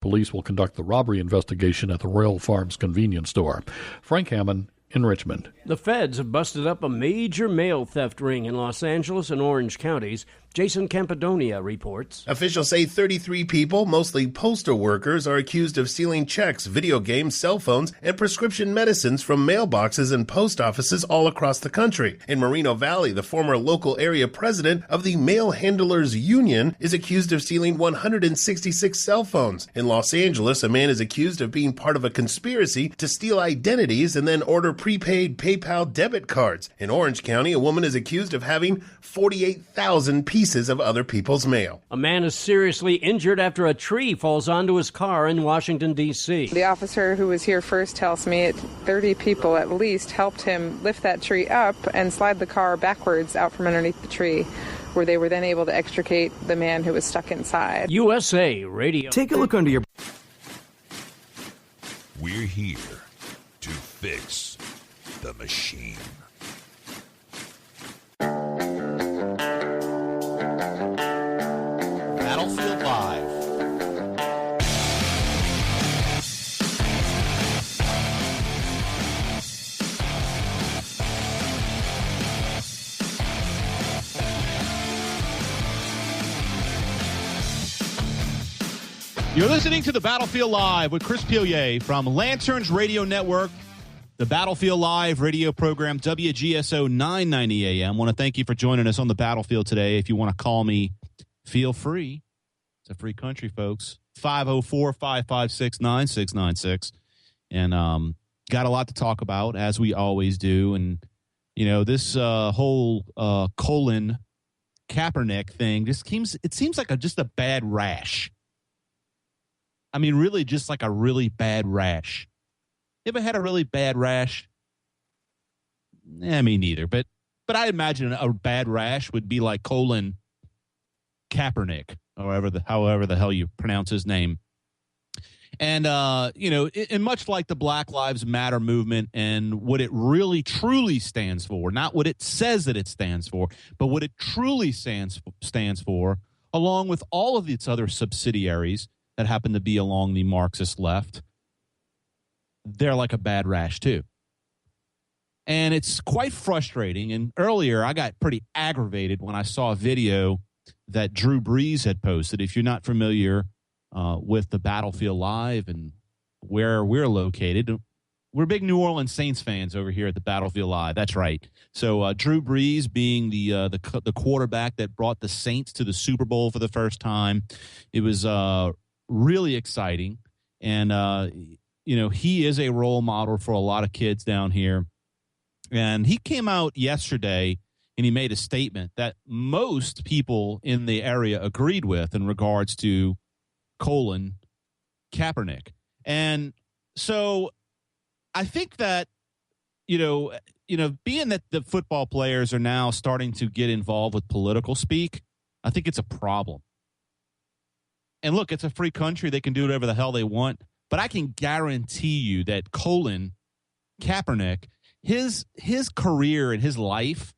police will conduct the robbery investigation at the Royal Farms convenience store. Frank Hammond in Richmond. The feds have busted up a major mail theft ring in Los Angeles and Orange counties. Jason Campadonia reports. Officials say 33 people, mostly postal workers, are accused of stealing checks, video games, cell phones, and prescription medicines from mailboxes and post offices all across the country. In Moreno Valley, the former local area president of the Mail Handlers Union is accused of stealing 166 cell phones. In Los Angeles, a man is accused of being part of a conspiracy to steal identities and then order prepaid PayPal debit cards. In Orange County, a woman is accused of having 48,000 pieces of other people's mail. A man is seriously injured after a tree falls onto his car in Washington, D.C. The officer who was here first tells me 30 people at least helped him lift that tree up and slide the car backwards out from underneath the tree, where they were then able to extricate the man who was stuck inside. USA Radio. Take a look under your... We're here to fix the machine. Battlefield Live. You're listening to the Battlefield Live with Chris Pilier from Lanterns Radio Network, the Battlefield Live radio program, WGSO 990 AM. I want to thank you for joining us on the battlefield today. If you want to call me, feel free. It's a free country, folks. 504-556-9696. And got a lot to talk about, as we always do. And, you know, this whole Colin Kaepernick thing it seems like just a bad rash. I mean, really just like a really bad rash. You ever had a really bad rash? Me neither. But I imagine a bad rash would be like Colin Kaepernick, however the hell you pronounce his name. And, and much like the Black Lives Matter movement and what it really truly stands for, not what it says that it stands for, but what it truly stands for, along with all of its other subsidiaries that happen to be along the Marxist left, they're like a bad rash too. And it's quite frustrating. And earlier I got pretty aggravated when I saw a video that Drew Brees had posted. If you're not familiar with the Battlefield Live and where we're located, we're big New Orleans Saints fans over here at the Battlefield Live. That's right. So Drew Brees being the quarterback that brought the Saints to the Super Bowl for the first time, it was really exciting. And, he is a role model for a lot of kids down here. And he came out yesterday and he made a statement that most people in the area agreed with in regards to Colin Kaepernick. And so I think that, being that the football players are now starting to get involved with political speak, I think it's a problem. And look, it's a free country. They can do whatever the hell they want. But I can guarantee you that Colin Kaepernick, his career and his life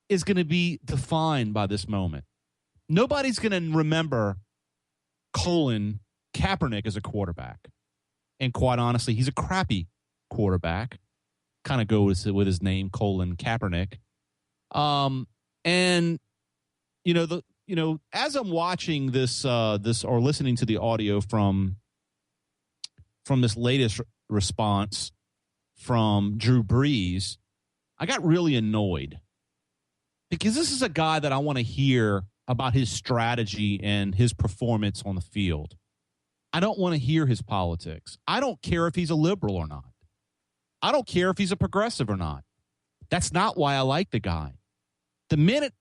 is going to be defined by this moment. Nobody's going to remember Colin Kaepernick as a quarterback. And quite honestly, he's a crappy quarterback. Kind of goes with his name, Colin Kaepernick. As I'm watching this or listening to the audio from this latest response from Drew Brees, I got really annoyed because this is a guy that I want to hear about his strategy and his performance on the field. I don't want to hear his politics. I don't care if he's a liberal or not. I don't care if he's a progressive or not. That's not why I like the guy. The minute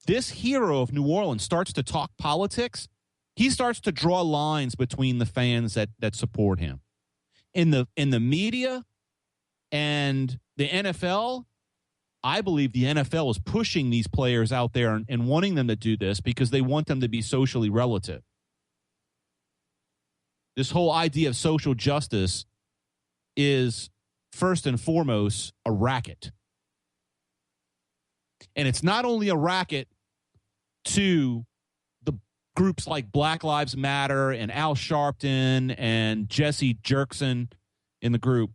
this hero of New Orleans starts to talk politics, he starts to draw lines between the fans that support him. In the media and the NFL, I believe the NFL is pushing these players out there and wanting them to do this because they want them to be socially relative. This whole idea of social justice is first and foremost a racket. And it's not only a racket to the groups like Black Lives Matter and Al Sharpton and Jesse Jerkson in the group.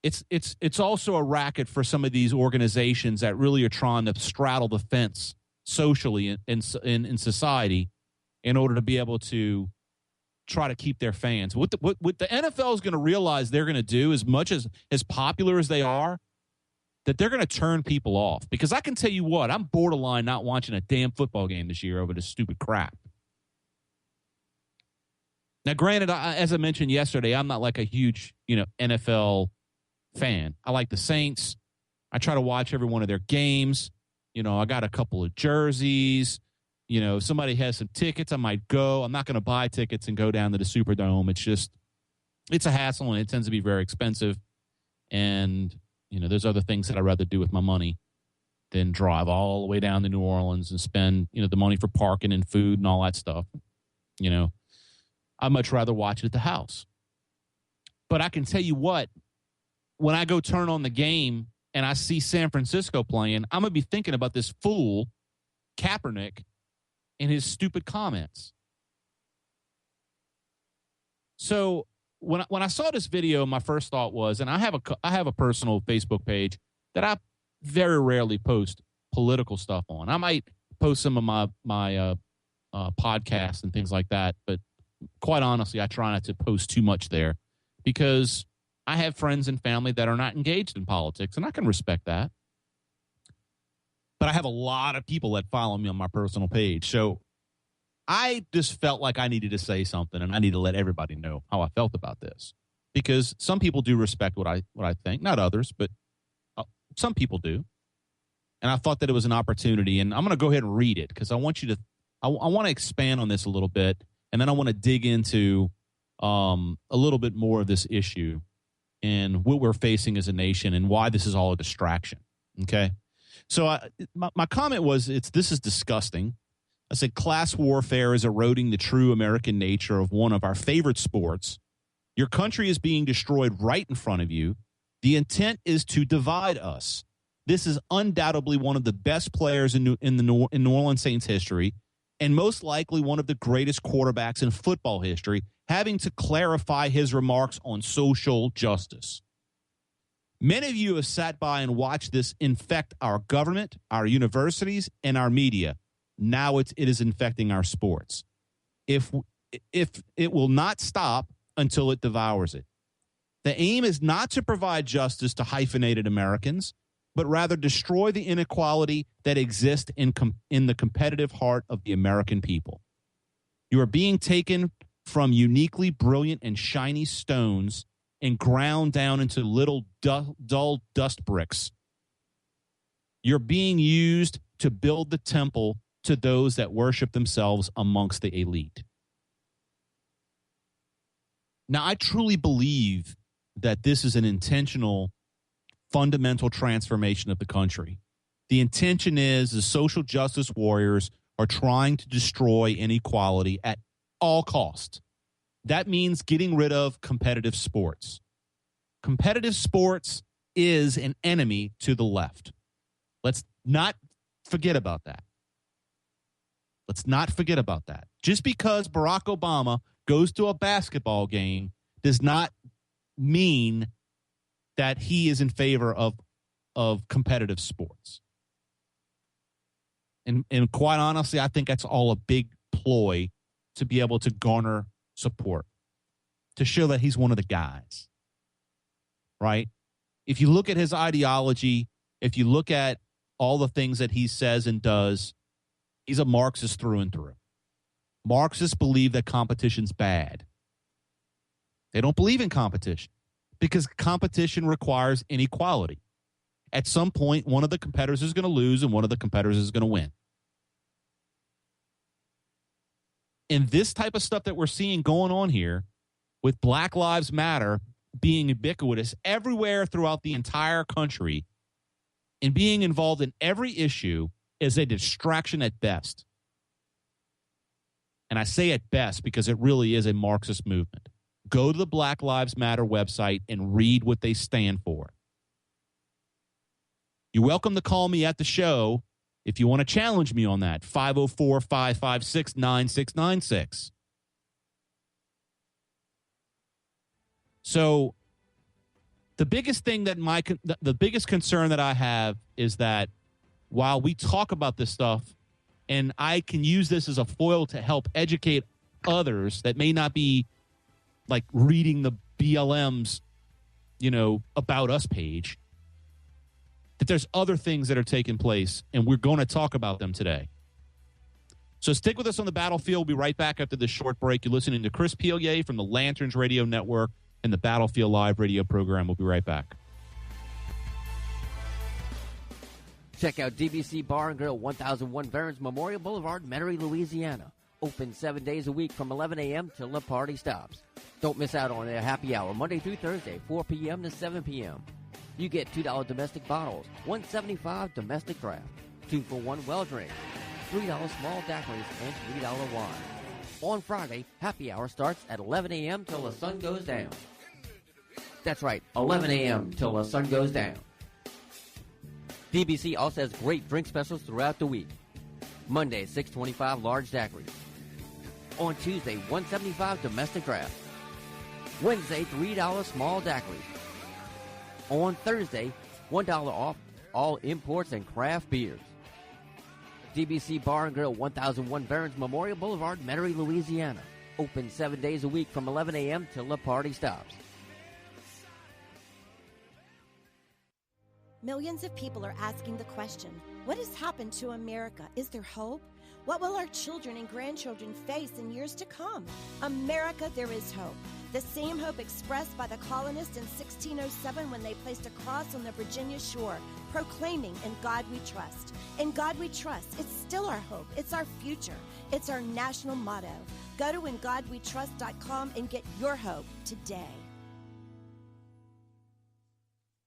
It's also a racket for some of these organizations that really are trying to straddle the fence socially in society in order to be able to try to keep their fans. What the NFL is going to realize they're going to do, as much as popular as they are, that they're going to turn people off. Because I can tell you what, I'm borderline not watching a damn football game this year over this stupid crap. Now, granted, as I mentioned yesterday, I'm not like a huge, NFL fan. I like the Saints. I try to watch every one of their games. I got a couple of jerseys. If somebody has some tickets, I might go. I'm not going to buy tickets and go down to the Superdome. It's a hassle, and it tends to be very expensive. And, there's other things that I'd rather do with my money than drive all the way down to New Orleans and spend, the money for parking and food and all that stuff. I'd much rather watch it at the house. But I can tell you what, when I go turn on the game and I see San Francisco playing, I'm going to be thinking about this fool, Kaepernick, and his stupid comments. So when I saw this video, my first thought was, and I have a personal Facebook page that I very rarely post political stuff on. I might post some of my podcasts and things like that, but quite honestly, I try not to post too much there because I have friends and family that are not engaged in politics, and I can respect that. But I have a lot of people that follow me on my personal page. So I just felt like I needed to say something, and I need to let everybody know how I felt about this. Because some people do respect what I think. Not others, but some people do. And I thought that it was an opportunity. And I'm going to go ahead and read it because I want you to – I want to expand on this a little bit, and then I want to dig into a little bit more of this issue and what we're facing as a nation and why this is all a distraction, okay? So my comment was, this is disgusting. I said, class warfare is eroding the true American nature of one of our favorite sports. Your country is being destroyed right in front of you. The intent is to divide us. This is undoubtedly one of the best players in New Orleans Saints history, and most likely one of the greatest quarterbacks in football history, having to clarify his remarks on social justice. Many of you have sat by and watched this infect our government, our universities, and our media. Now it is infecting our sports. If it will not stop until it devours it. The aim is not to provide justice to hyphenated Americans, but rather destroy the inequality that exists in the competitive heart of the American people. You are being taken from uniquely brilliant and shiny stones and ground down into little dull dust bricks. You're being used to build the temple to those that worship themselves amongst the elite. Now, I truly believe that this is an intentional, fundamental transformation of the country. The intention is the social justice warriors are trying to destroy inequality at all costs. That means getting rid of competitive sports. Competitive sports is an enemy to the left. Let's not forget about that. Let's not forget about that. Just because Barack Obama goes to a basketball game does not mean that he is in favor of competitive sports. And quite honestly, I think that's all a big ploy to be able to garner support, to show that he's one of the guys, right? If you look at his ideology, if you look at all the things that he says and does, he's a Marxist through and through. Marxists believe that competition's bad. They don't believe in competition because competition requires inequality. At some point, one of the competitors is going to lose and one of the competitors is going to win. And this type of stuff that we're seeing going on here with Black Lives Matter being ubiquitous everywhere throughout the entire country and being involved in every issue is a distraction at best. And I say at best because it really is a Marxist movement. Go to the Black Lives Matter website and read what they stand for. You're welcome to call me at the show If you want to challenge me on that, 504-556-9696. So the biggest thing that the biggest concern that I have is that while we talk about this stuff, and I can use this as a foil to help educate others that may not be like reading the BLM's, About Us page, that there's other things that are taking place, and we're going to talk about them today. So stick with us on the battlefield. We'll be right back after this short break. You're listening to Chris Pilier from the Lanterns Radio Network and the Battlefield Live radio program. We'll be right back. Check out DBC Bar and Grill, 1001 Veterans Memorial Boulevard, Metairie, Louisiana. Open 7 days a week from 11 a.m. till the party stops. Don't miss out on their happy hour, Monday through Thursday, 4 p.m. to 7 p.m. You get $2 domestic bottles, $1.75 domestic draft, 2-for-1 well drink, $3 small daiquiris, and $3 wine. On Friday, happy hour starts at 11 a.m. till the sun goes down. That's right, 11 a.m. till the sun goes down. DBC also has great drink specials throughout the week. Monday, $6.25 large daiquiris. On Tuesday, $1.75 domestic draft. Wednesday, $3 small daiquiris. On Thursday, $1 off all imports and craft beers. DBC Bar and Grill, 1001 Veterans Memorial Boulevard, Metairie, Louisiana. Open 7 days a week from 11 a.m. till the party stops. Millions of people are asking the question, what has happened to America? Is there hope? What will our children and grandchildren face in years to come? America, there is hope. The same hope expressed by the colonists in 1607 when they placed a cross on the Virginia shore, proclaiming, "In God we trust." In God we trust. It's still our hope. It's our future. It's our national motto. Go to ingodwetrust.com and get your hope today.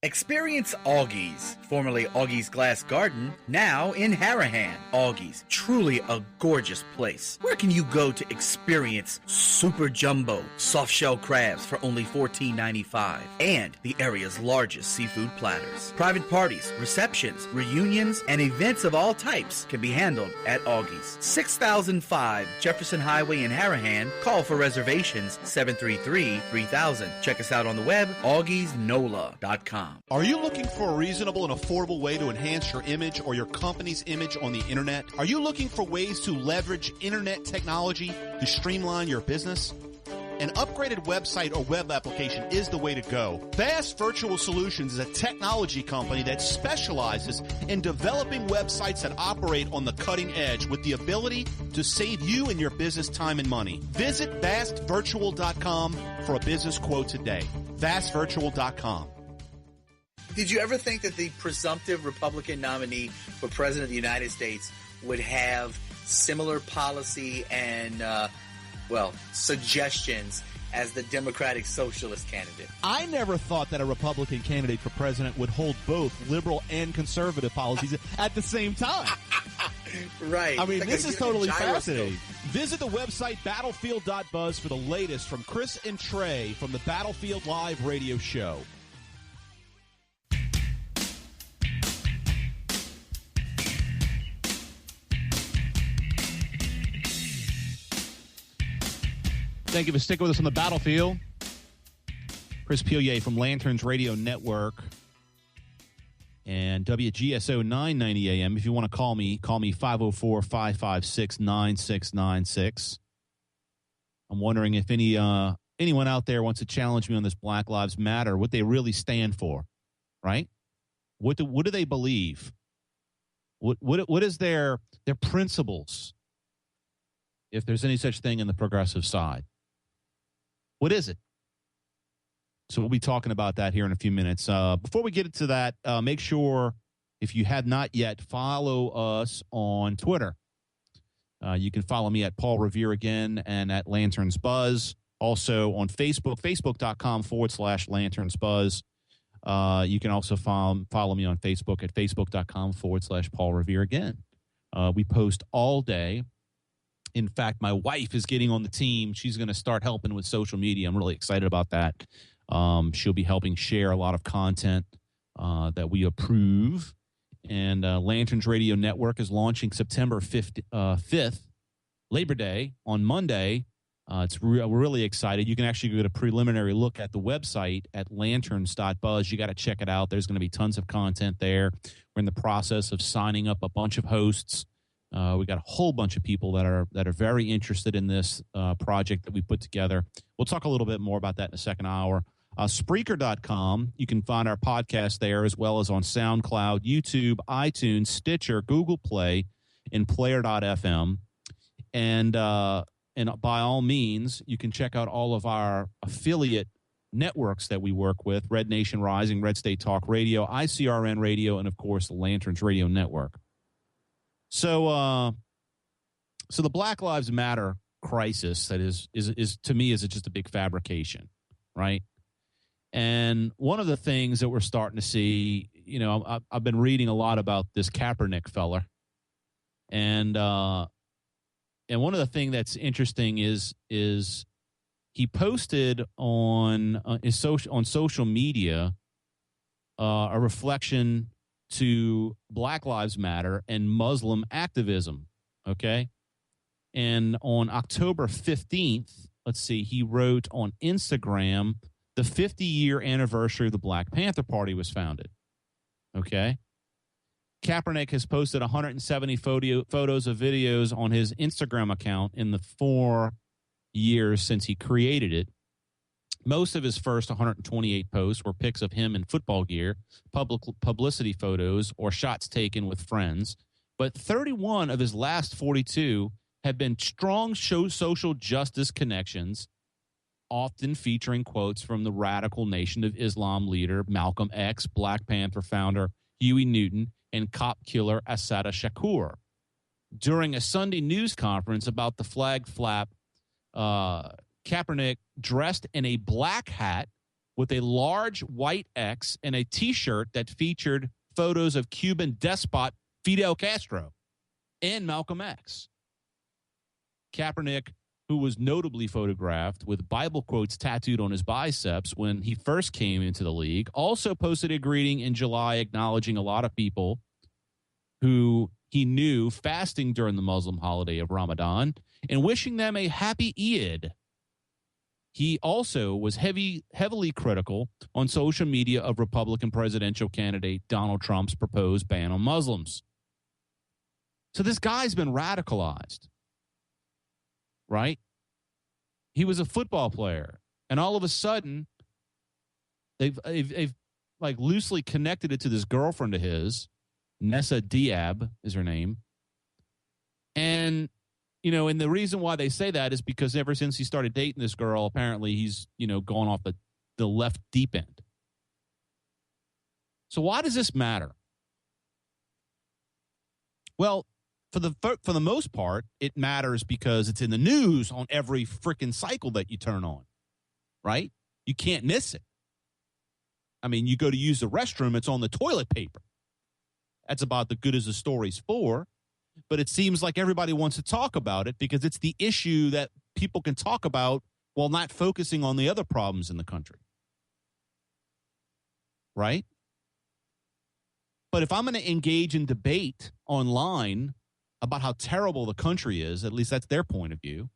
Experience Augie's, formerly Augie's Glass Garden, now in Harahan. Augie's, truly a gorgeous place. Where can you go to experience super jumbo soft-shell crabs for only $14.95 and the area's largest seafood platters? Private parties, receptions, reunions, and events of all types can be handled at Augie's. 6005 Jefferson Highway in Harahan. Call for reservations 733-3000. Check us out on the web, augiesnola.com. Are you looking for a reasonable and affordable way to enhance your image or your company's image on the internet? Are you looking for ways to leverage internet technology to streamline your business? An upgraded website or web application is the way to go. Vast Virtual Solutions is a technology company that specializes in developing websites that operate on the cutting edge with the ability to save you and your business time and money. Visit vastvirtual.com for a business quote today. vastvirtual.com. Did you ever think that the presumptive Republican nominee for President of the United States would have similar policy and, suggestions as the Democratic Socialist candidate? I never thought that a Republican candidate for president would hold both liberal and conservative policies at the same time. Right. I mean, like this is totally fascinating. Visit the website battlefield.buzz for the latest from Chris and Trey from the Battlefield Live radio show. Thank you for sticking with us on the battlefield. Chris Pilier from Lanterns Radio Network and WGSO 990 AM. If you want to call me 504-556-9696. I'm wondering if anyone out there wants to challenge me on this Black Lives Matter, what they really stand for, right? What do they believe? What is their principles, if there's any such thing in the progressive side? What is it? So we'll be talking about that here in a few minutes. Before we get into that, make sure, if you have not yet, follow us on Twitter. You can follow me at Paul Revere again and at Lanterns Buzz. Also on Facebook, facebook.com/LanternsBuzz. You can also follow me on Facebook at facebook.com/Paul Revere again. We post all day. In fact, my wife is getting on the team. She's going to start helping with social media. I'm really excited about that. She'll be helping share a lot of content that we approve. And Lanterns Radio Network is launching September 5th, Labor Day, on Monday. We're really excited. You can actually get a preliminary look at the website at lanterns.buzz. You got to check it out. There's going to be tons of content there. We're in the process of signing up a bunch of hosts. We got a whole bunch of people that are very interested in this project that we put together. We'll talk a little bit more about that in the second hour. Spreaker.com. You can find our podcast there, as well as on SoundCloud, YouTube, iTunes, Stitcher, Google Play, and Player.fm. And by all means, you can check out all of our affiliate networks that we work with: Red Nation Rising, Red State Talk Radio, ICRN Radio, and, of course, the Lanterns Radio Network. So the Black Lives Matter crisis that is to me is just a big fabrication, right? And one of the things that we're starting to see, I've been reading a lot about this Kaepernick fella, and one of the things that's interesting is he posted on social media a reflection to Black Lives Matter and Muslim activism, okay? And on October 15th, he wrote on Instagram, the 50-year anniversary of the Black Panther Party was founded, okay? Kaepernick has posted 170 photos of videos on his Instagram account in the 4 years since he created it. Most of his first 128 posts were pics of him in football gear, publicity photos, or shots taken with friends. But 31 of his last 42 have been strong social justice connections, often featuring quotes from the radical Nation of Islam leader Malcolm X, Black Panther founder Huey Newton, and cop killer Assata Shakur. During a Sunday news conference about the flag flap, Kaepernick, dressed in a black hat with a large white X and a T-shirt that featured photos of Cuban despot Fidel Castro and Malcolm X. Kaepernick, who was notably photographed with Bible quotes tattooed on his biceps when he first came into the league, also posted a greeting in July acknowledging a lot of people who he knew fasting during the Muslim holiday of Ramadan and wishing them a happy Eid. He also was heavily critical on social media of Republican presidential candidate Donald Trump's proposed ban on Muslims. So this guy's been radicalized, right? He was a football player, and all of a sudden, they've like loosely connected it to this girlfriend of his, Nessa Diab is her name, and and the reason why they say that is because ever since he started dating this girl, apparently he's gone off the left deep end. So why does this matter? Well, for the most part, it matters because it's in the news on every freaking cycle that you turn on, right? You can't miss it. I mean, you go to use the restroom, it's on the toilet paper. That's about the good as the story's for. But it seems like everybody wants to talk about it because it's the issue that people can talk about while not focusing on the other problems in the country, right? But if I'm going to engage in debate online about how terrible the country is, at least that's their point of view,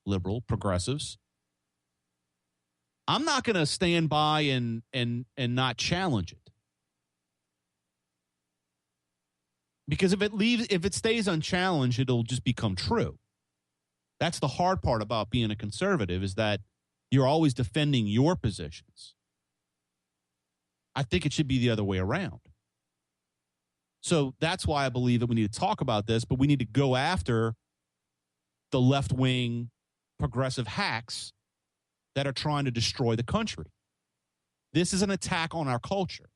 liberal, progressives, I'm not going to stand by and not challenge it. Because if it stays unchallenged, it'll just become true. That's the hard part about being a conservative, is that you're always defending your positions. I think it should be the other way around. So that's why I believe that we need to talk about this, but we need to go after the left-wing progressive hacks that are trying to destroy the country. This is an attack on our culture.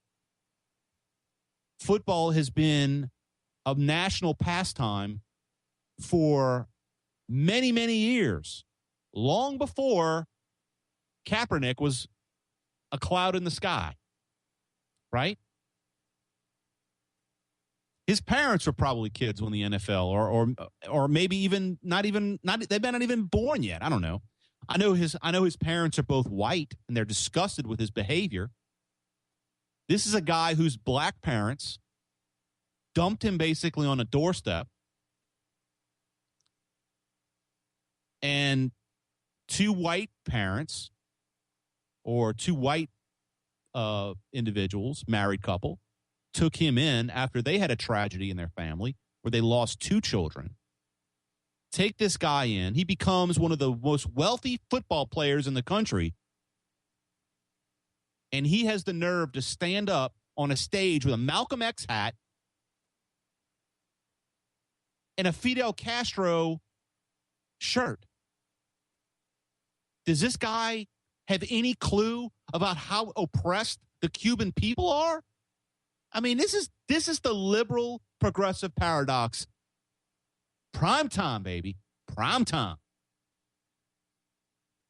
Football has been a national pastime for many, many years, long before Kaepernick was a cloud in the sky, right? His parents were probably kids when the NFL, or maybe even not they've not even born yet. I don't know. I know his parents are both white and they're disgusted with his behavior. This is a guy whose black parents dumped him basically on a doorstep. And two white parents or two white individuals, married couple, took him in after they had a tragedy in their family where they lost two children. Take this guy in. He becomes one of the most wealthy football players in the country. And he has the nerve to stand up on a stage with a Malcolm X hat and a Fidel Castro shirt. Does this guy have any clue about how oppressed the Cuban people are? I mean, this is the liberal progressive paradox. Prime time, baby. Prime time.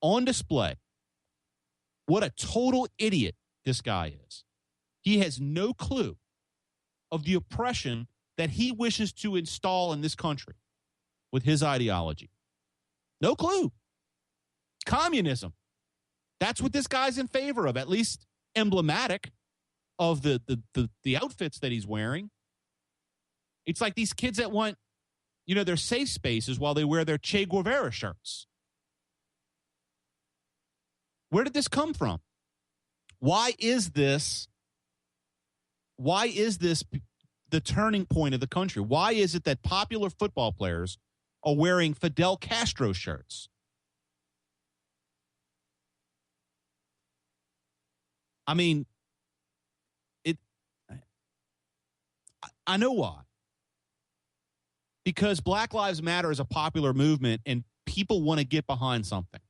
On display. What a total idiot this guy is. He has no clue of the oppression that he wishes to install in this country with his ideology. No clue. Communism. That's what this guy's in favor of, at least emblematic of the outfits that he's wearing. It's like these kids that want, their safe spaces while they wear their Che Guevara shirts. Where did this come from? Why is this the turning point of the country? Why is it that popular football players are wearing Fidel Castro shirts? I mean, I know why. Because Black Lives Matter is a popular movement and people want to get behind something.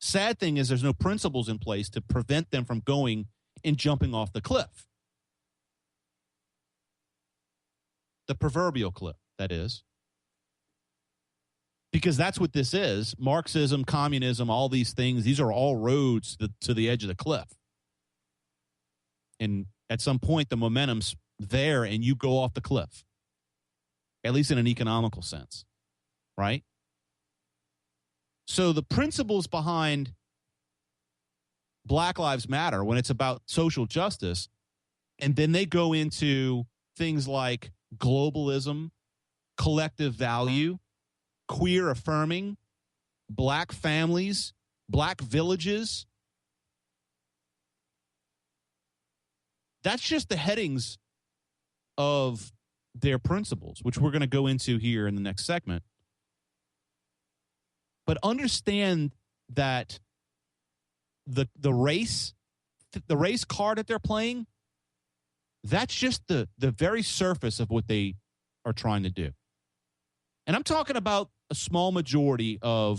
Sad thing is there's no principles in place to prevent them from going and jumping off the cliff. The proverbial cliff, that is. Because that's what this is. Marxism, communism, all these things, these are all roads to the edge of the cliff. And at some point, the momentum's there and you go off the cliff. At least in an economical sense. Right? So the principles behind Black Lives Matter, when it's about social justice, and then they go into things like globalism, collective value, queer affirming, black families, black villages. That's just the headings of their principles, which we're going to go into here in the next segment. But understand that the race card that they're playing, that's just the very surface of what they are trying to do. And I'm talking about a small majority or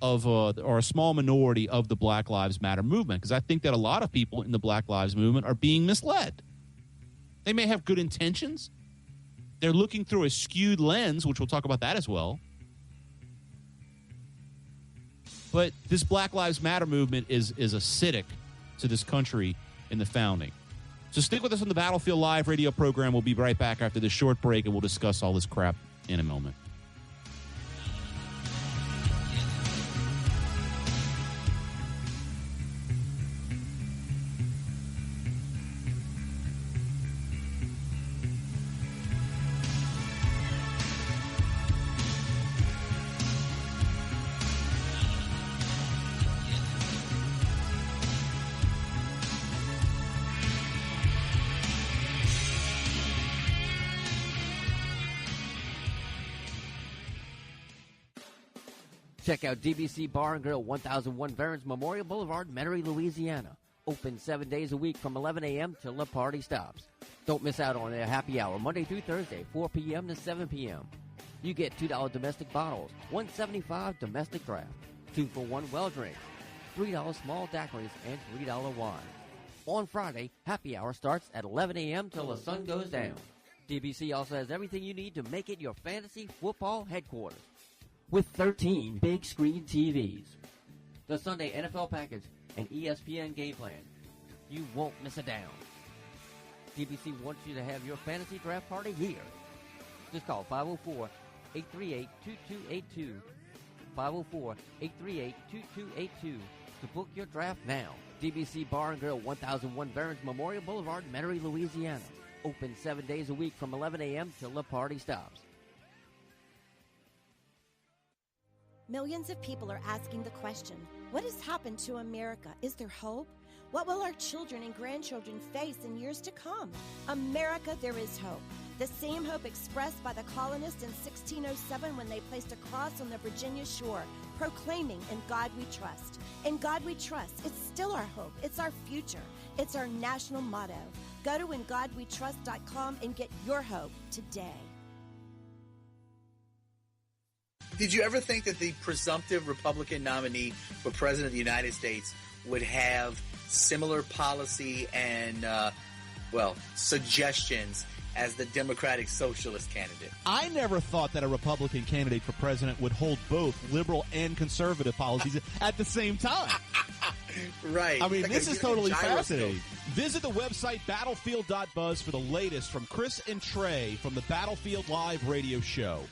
a small minority of the Black Lives Matter movement, because I think that a lot of people in the Black Lives movement are being misled. They may have good intentions. They're looking through a skewed lens, which we'll talk about that as well. But this Black Lives Matter movement is acidic to this country in the founding. So stick with us on the Battlefield Live radio program. We'll be right back after this short break, and we'll discuss all this crap in a moment. Check out DBC Bar and Grill, 1001 Veterans Memorial Boulevard, Metairie, Louisiana. Open 7 days a week from 11 a.m. till the party stops. Don't miss out on their happy hour, Monday through Thursday, 4 p.m. to 7 p.m. You get $2 domestic bottles, $1.75 domestic draft, 2-for-1 well drinks, $3 small daiquiris, and $3 wine. On Friday, happy hour starts at 11 a.m. till the sun goes down. DBC also has everything you need to make it your fantasy football headquarters, with 13 big screen TVs, the Sunday NFL package, and ESPN game plan. You won't miss a down. DBC wants you to have your fantasy draft party here. Just call 504-838-2282, 504-838-2282 to book your draft now. DBC Bar and Grill, 1001 Veterans Memorial Boulevard, Metairie, Louisiana. Open 7 days a week from 11 a.m. till the party stops. Millions of people are asking the question, what has happened to America? Is there hope? What will our children and grandchildren face in years to come? America, there is hope. The same hope expressed by the colonists in 1607 when they placed a cross on the Virginia shore, proclaiming, "In God we trust." In God we trust. It's still our hope. It's our future. It's our national motto. Go to ingodwetrust.com and get your hope today. Did you ever think that the presumptive Republican nominee for President of the United States would have similar policy and, suggestions as the Democratic Socialist candidate? I never thought that a Republican candidate for president would hold both liberal and conservative policies at the same time. Right. I mean, like this is totally fascinating. Visit the website battlefield.buzz for the latest from Chris and Trey from the Battlefield Live radio show.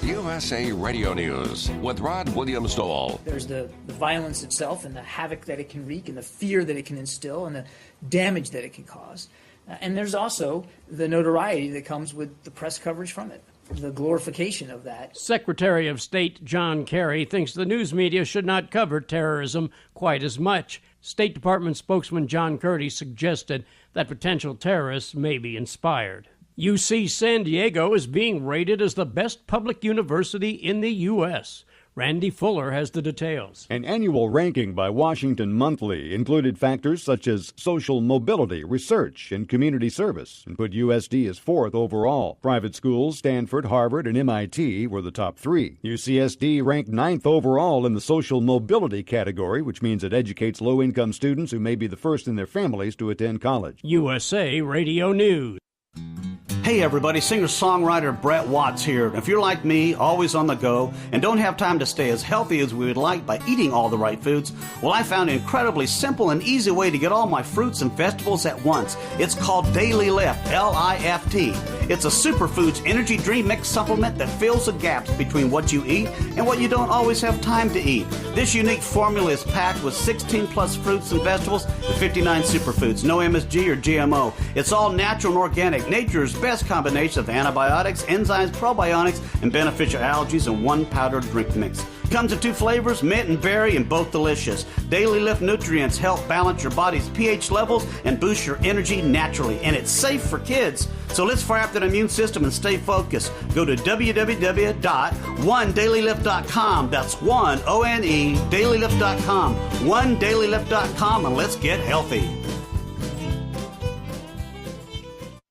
USA Radio News with Rod Williams-Dole. There's the violence itself and the havoc that it can wreak and the fear that it can instill and the damage that it can cause. And there's also the notoriety that comes with the press coverage from it, the glorification of that. Secretary of State John Kerry thinks the news media should not cover terrorism quite as much. State Department spokesman John Kirby suggested that potential terrorists may be inspired. UC San Diego is being rated as the best public university in the U.S. Randy Fuller has the details. An annual ranking by Washington Monthly included factors such as social mobility, research, and community service, and put USD as fourth overall. Private schools, Stanford, Harvard, and MIT were the top three. UCSD ranked ninth overall in the social mobility category, which means it educates low-income students who may be the first in their families to attend college. USA Radio News. Hey everybody, singer-songwriter Brett Watts here. If you're like me, always on the go, and don't have time to stay as healthy as we would like by eating all the right foods, well, I found an incredibly simple and easy way to get all my fruits and vegetables at once. It's called Daily Lift, L-I-F-T. It's a superfoods energy drink mix supplement that fills the gaps between what you eat and what you don't always have time to eat. This unique formula is packed with 16 plus fruits and vegetables and 59 superfoods, no MSG or GMO. It's all natural and organic, nature's best combination of antibiotics, enzymes, probiotics, and beneficial allergies in one powdered drink mix. Comes in two flavors, mint and berry, and both delicious. Daily Lift nutrients help balance your body's pH levels and boost your energy naturally. And it's safe for kids. So let's fire up that immune system and stay focused. Go to www.onedailylift.com. That's one, O-N-E, dailylift.com. Onedailylift.com, and let's get healthy.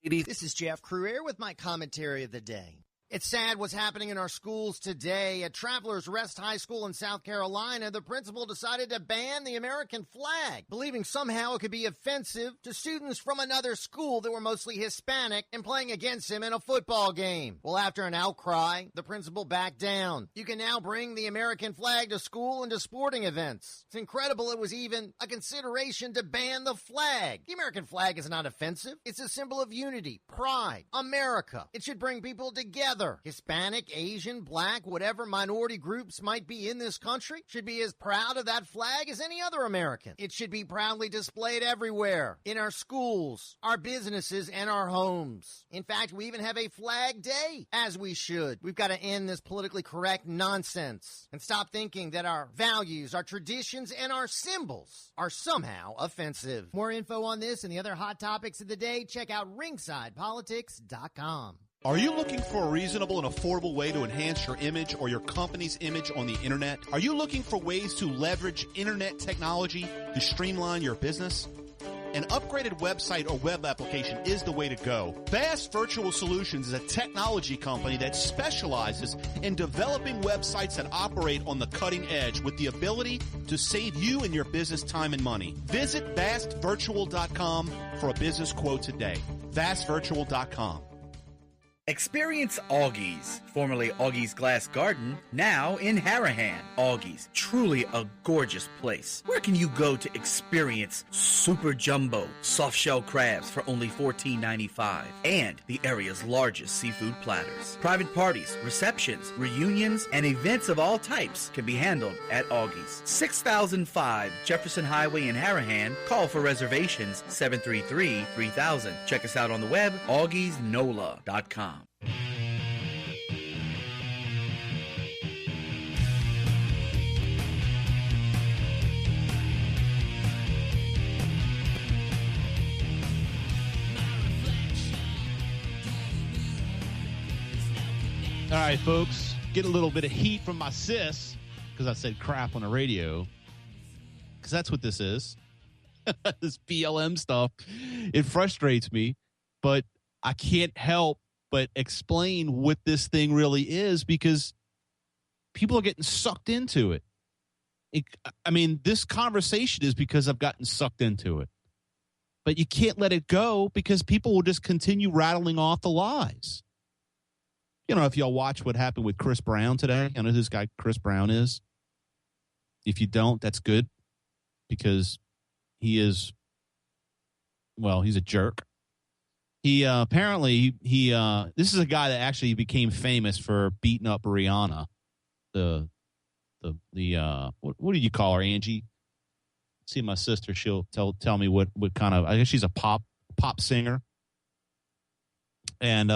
This is Jeff Cruier with my commentary of the day. It's sad what's happening in our schools today. At Travelers Rest High School in South Carolina, the principal decided to ban the American flag, believing somehow it could be offensive to students from another school that were mostly Hispanic and playing against him in a football game. Well, after an outcry, the principal backed down. You can now bring the American flag to school and to sporting events. It's incredible it was even a consideration to ban the flag. The American flag is not offensive. It's a symbol of unity, pride, America. It should bring people together. Hispanic, Asian, Black, whatever minority groups might be in this country should be as proud of that flag as any other American. It should be proudly displayed everywhere, in our schools, our businesses, and our homes. In fact, we even have a Flag Day, as we should. We've got to end this politically correct nonsense and stop thinking that our values, our traditions, and our symbols are somehow offensive. More info on this and the other hot topics of the day, check out ringsidepolitics.com. Are you looking for a reasonable and affordable way to enhance your image or your company's image on the internet? Are you looking for ways to leverage internet technology to streamline your business? An upgraded website or web application is the way to go. Vast Virtual Solutions is a technology company that specializes in developing websites that operate on the cutting edge with the ability to save you and your business time and money. Visit vastvirtual.com for a business quote today. vastvirtual.com. Experience Augie's, formerly Augie's Glass Garden, now in Harahan. Augie's, truly a gorgeous place. Where can you go to experience super jumbo soft-shell crabs for only $14.95 and the area's largest seafood platters? Private parties, receptions, reunions, and events of all types can be handled at Augie's. 6005 Jefferson Highway in Harahan. Call for reservations 733-3000. Check us out on the web, augiesnola.com. All right, folks, get a little bit of heat from my sis because I said crap on the radio, because that's what this is. This BLM stuff. It frustrates me, but I can't help but explain what this thing really is, because people are getting sucked into it. I mean, this conversation is because I've gotten sucked into it. But you can't let it go, because people will just continue rattling off the lies. You know, if y'all watch what happened with Chris Brown today, I know who this guy Chris Brown is. If you don't, that's good, because he is, well, he's a jerk. He apparently this is a guy that actually became famous for beating up Rihanna. What do you call her, Angie? See my sister, she'll tell me what kind of, I guess she's a pop singer. And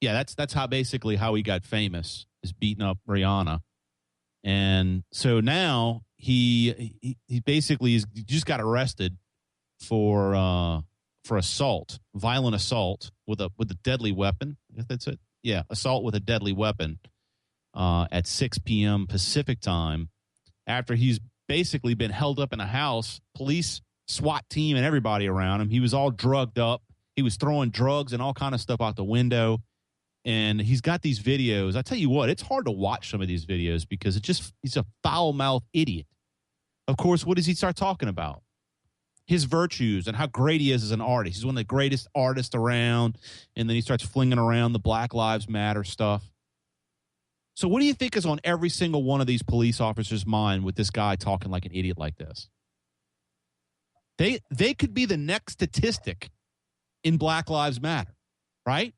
yeah, that's how basically how he got famous, is beating up Rihanna. And so now he basically just got arrested for assault, violent assault with a deadly weapon. I guess that's it. Yeah, assault with a deadly weapon at 6 p.m. Pacific time, after he's basically been held up in a house, police, SWAT team, and everybody around him. He was all drugged up. He was throwing drugs and all kind of stuff out the window. And he's got these videos. I tell you what, it's hard to watch some of these videos because he's a foul-mouthed idiot. Of course, what does he start talking about? His virtues and how great he is as an artist. He's one of the greatest artists around. And then he starts flinging around the Black Lives Matter stuff. So what do you think is on every single one of these police officers' mind with this guy talking like an idiot like this? They could be the next statistic in Black Lives Matter, right?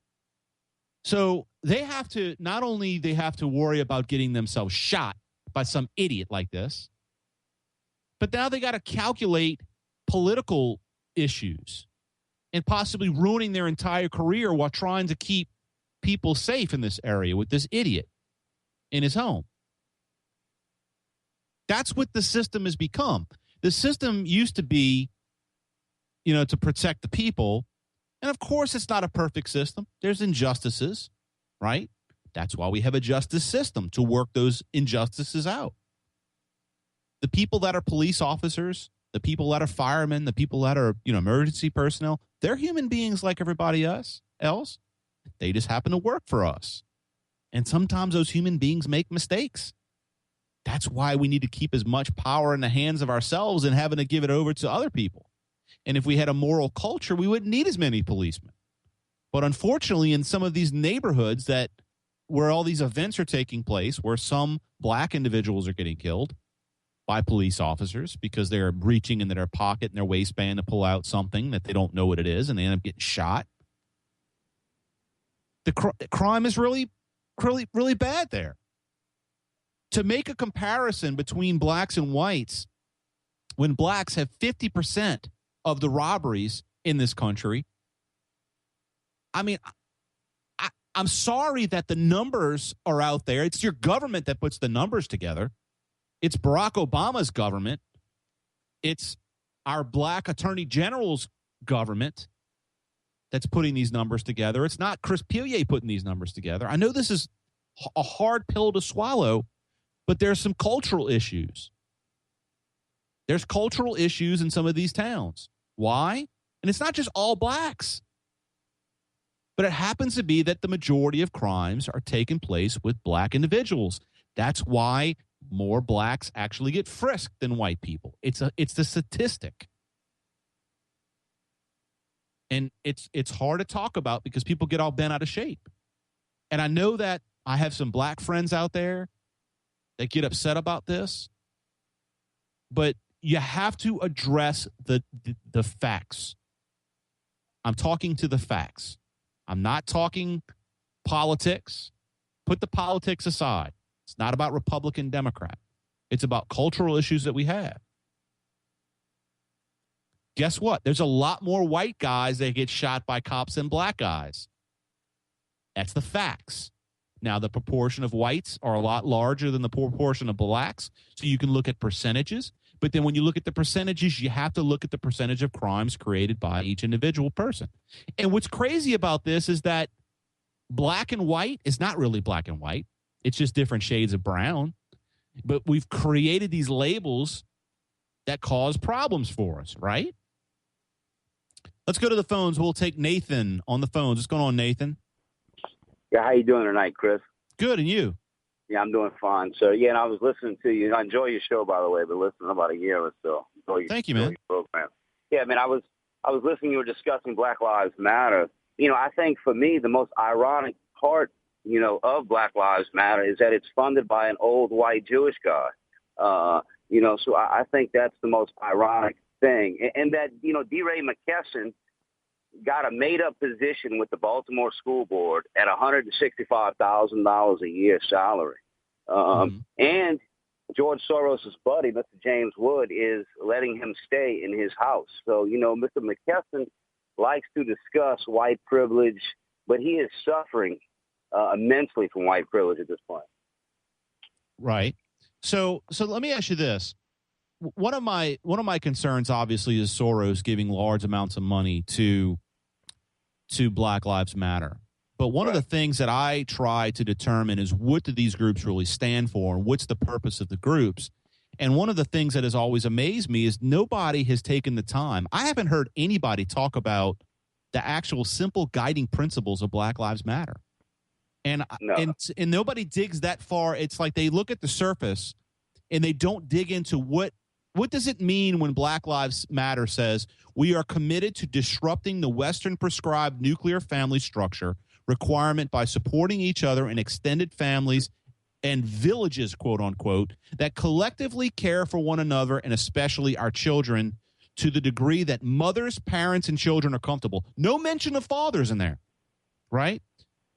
So they have to, not only they have to worry about getting themselves shot by some idiot like this, but now they got to calculate political issues and possibly ruining their entire career while trying to keep people safe in this area with this idiot in his home. That's what the system has become. The system used to be, to protect the people. And of course, it's not a perfect system. There's injustices, right? That's why we have a justice system, to work those injustices out. The people that are police officers, the people that are firemen, the people that are, emergency personnel, they're human beings like everybody else. They just happen to work for us. And sometimes those human beings make mistakes. That's why we need to keep as much power in the hands of ourselves and having to give it over to other people. And if we had a moral culture, we wouldn't need as many policemen. But unfortunately, in some of these neighborhoods where all these events are taking place, where some black individuals are getting killed by police officers because they're reaching into their pocket and their waistband to pull out something that they don't know what it is, and they end up getting shot. The crime is really, really, really bad there. To make a comparison between blacks and whites, when blacks have 50% of the robberies in this country, I mean, I'm sorry that the numbers are out there. It's your government that puts the numbers together. It's Barack Obama's government. It's our black attorney general's government that's putting these numbers together. It's not Chris Pilier putting these numbers together. I know this is a hard pill to swallow, but there's some cultural issues. There's cultural issues in some of these towns. Why? And it's not just all blacks. But it happens to be that the majority of crimes are taking place with black individuals. That's why more blacks actually get frisked than white people. It's the statistic. And it's hard to talk about because people get all bent out of shape. And I know that I have some black friends out there that get upset about this, but you have to address the facts. I'm talking to the facts. I'm not talking politics. Put the politics aside. It's not about Republican, Democrat. It's about cultural issues that we have. Guess what? There's a lot more white guys that get shot by cops than black guys. That's the facts. Now, the proportion of whites are a lot larger than the proportion of blacks, so you can look at percentages. But then when you look at the percentages, you have to look at the percentage of crimes created by each individual person. And what's crazy about this is that black and white is not really black and white. It's just different shades of brown. But we've created these labels that cause problems for us, right? Let's go to the phones. We'll take Nathan on the phones. What's going on, Nathan? Yeah, how you doing tonight, Chris? Good, and you? Yeah, I'm doing fine. So, yeah, and I was listening to you. I enjoy your show, by the way, but listening about a year or so. Thank you, man. Your program. Yeah, man, I was listening. You were discussing Black Lives Matter. You know, I think for me, the most ironic part, you know, of Black Lives Matter is that it's funded by an old white Jewish guy. You know, so I think that's the most ironic thing. And that, you know, DeRay McKesson got a made-up position with the Baltimore School Board at $165,000 a year salary. And George Soros' buddy, Mr. James Wood, is letting him stay in his house. So, you know, Mr. McKesson likes to discuss white privilege, but he is suffering immensely from white privilege at this point. Right. So let me ask you this. One of my concerns, obviously, is Soros giving large amounts of money to Black Lives Matter. But one of the things that I try to determine is what do these groups really stand for and what's the purpose of the groups. And one of the things that has always amazed me is nobody has taken the time. I haven't heard anybody talk about the actual simple guiding principles of Black Lives Matter. And nobody digs that far. It's like they look at the surface and they don't dig into what does it mean when Black Lives Matter says we are committed to disrupting the Western prescribed nuclear family structure requirement by supporting each other in extended families and villages, quote unquote, that collectively care for one another and especially our children to the degree that mothers, parents, and children are comfortable. No mention of fathers in there, right?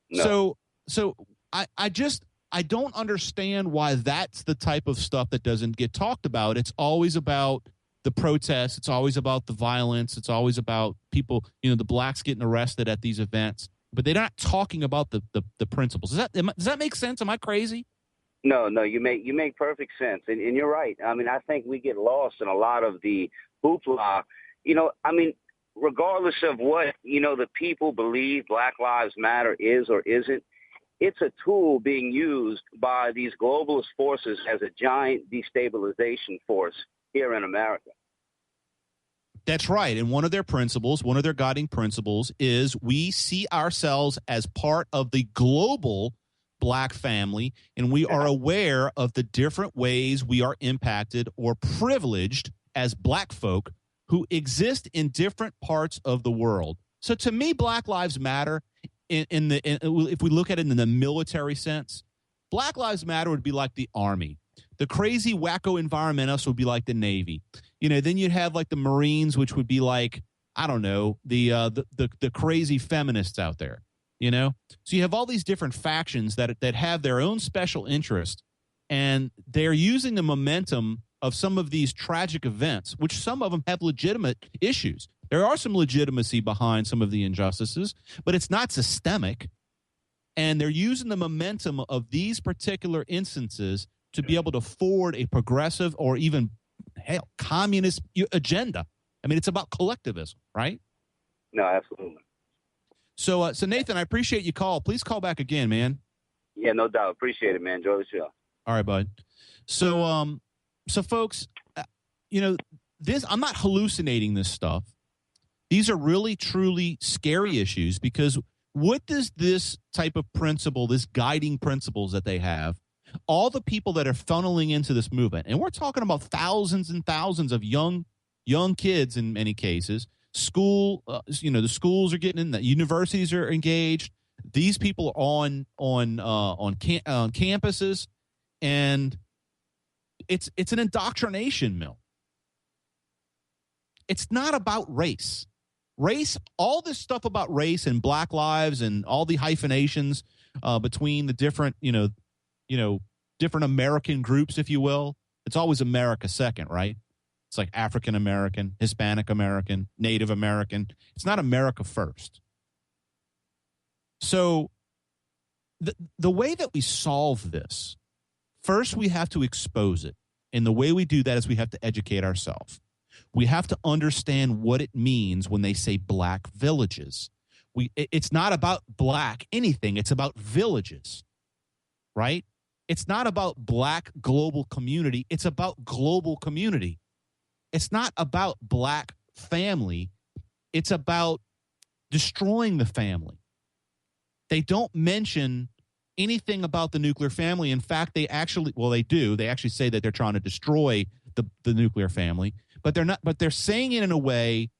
No. So I don't understand why that's the type of stuff that doesn't get talked about. It's always about the protests. It's always about the violence. It's always about people, you know, the blacks getting arrested at these events. But they're not talking about the principles. Does that make sense? Am I crazy? No, you make perfect sense. And you're right. I mean, I think we get lost in a lot of the hoopla. You know, I mean, regardless of what, you know, the people believe Black Lives Matter is or isn't, it's a tool being used by these globalist forces as a giant destabilization force here in America. That's right. And one of their principles, one of their guiding principles is we see ourselves as part of the global black family, and we are aware of the different ways we are impacted or privileged as black folk who exist in different parts of the world. So to me, Black Lives Matter, if we look at it in the military sense, Black Lives Matter would be like the Army. The crazy wacko environmentalists would be like the Navy. You know, then you'd have like the Marines, which would be like, I don't know, the crazy feminists out there. You know, so you have all these different factions that have their own special interest, and they're using the momentum of some of these tragic events, which some of them have legitimate issues. There are some legitimacy behind some of the injustices, but it's not systemic. And they're using the momentum of these particular instances to be able to forward a progressive or even, hell, communist agenda. I mean, it's about collectivism, right? No, absolutely. So Nathan, I appreciate you call. Please call back again, man. Yeah, no doubt. Appreciate it, man. Enjoy the show. All right, bud. So folks, you know, I'm not hallucinating this stuff. These are really, truly scary issues, because what does this type of principle, this guiding principles that they have, all the people that are funneling into this movement, and we're talking about thousands and thousands of young kids in many cases, School, the schools are getting in. The universities are engaged. These people are on campuses, and it's an indoctrination mill. It's not about race. Race, all this stuff about race and Black lives and all the hyphenations between the different, different American groups, if you will. It's always America second, right? It's like African American, Hispanic American, Native American. It's not America first. So the way that we solve this, first we have to expose it. And the way we do that is we have to educate ourselves. We have to understand what it means when they say black villages. It's not about black anything. It's about villages, right? It's not about black global community. It's about global community. It's not about black family. It's about destroying the family. They don't mention anything about the nuclear family. In fact, they do. They actually say that they're trying to destroy the nuclear family, but they're not. But they're saying it in a way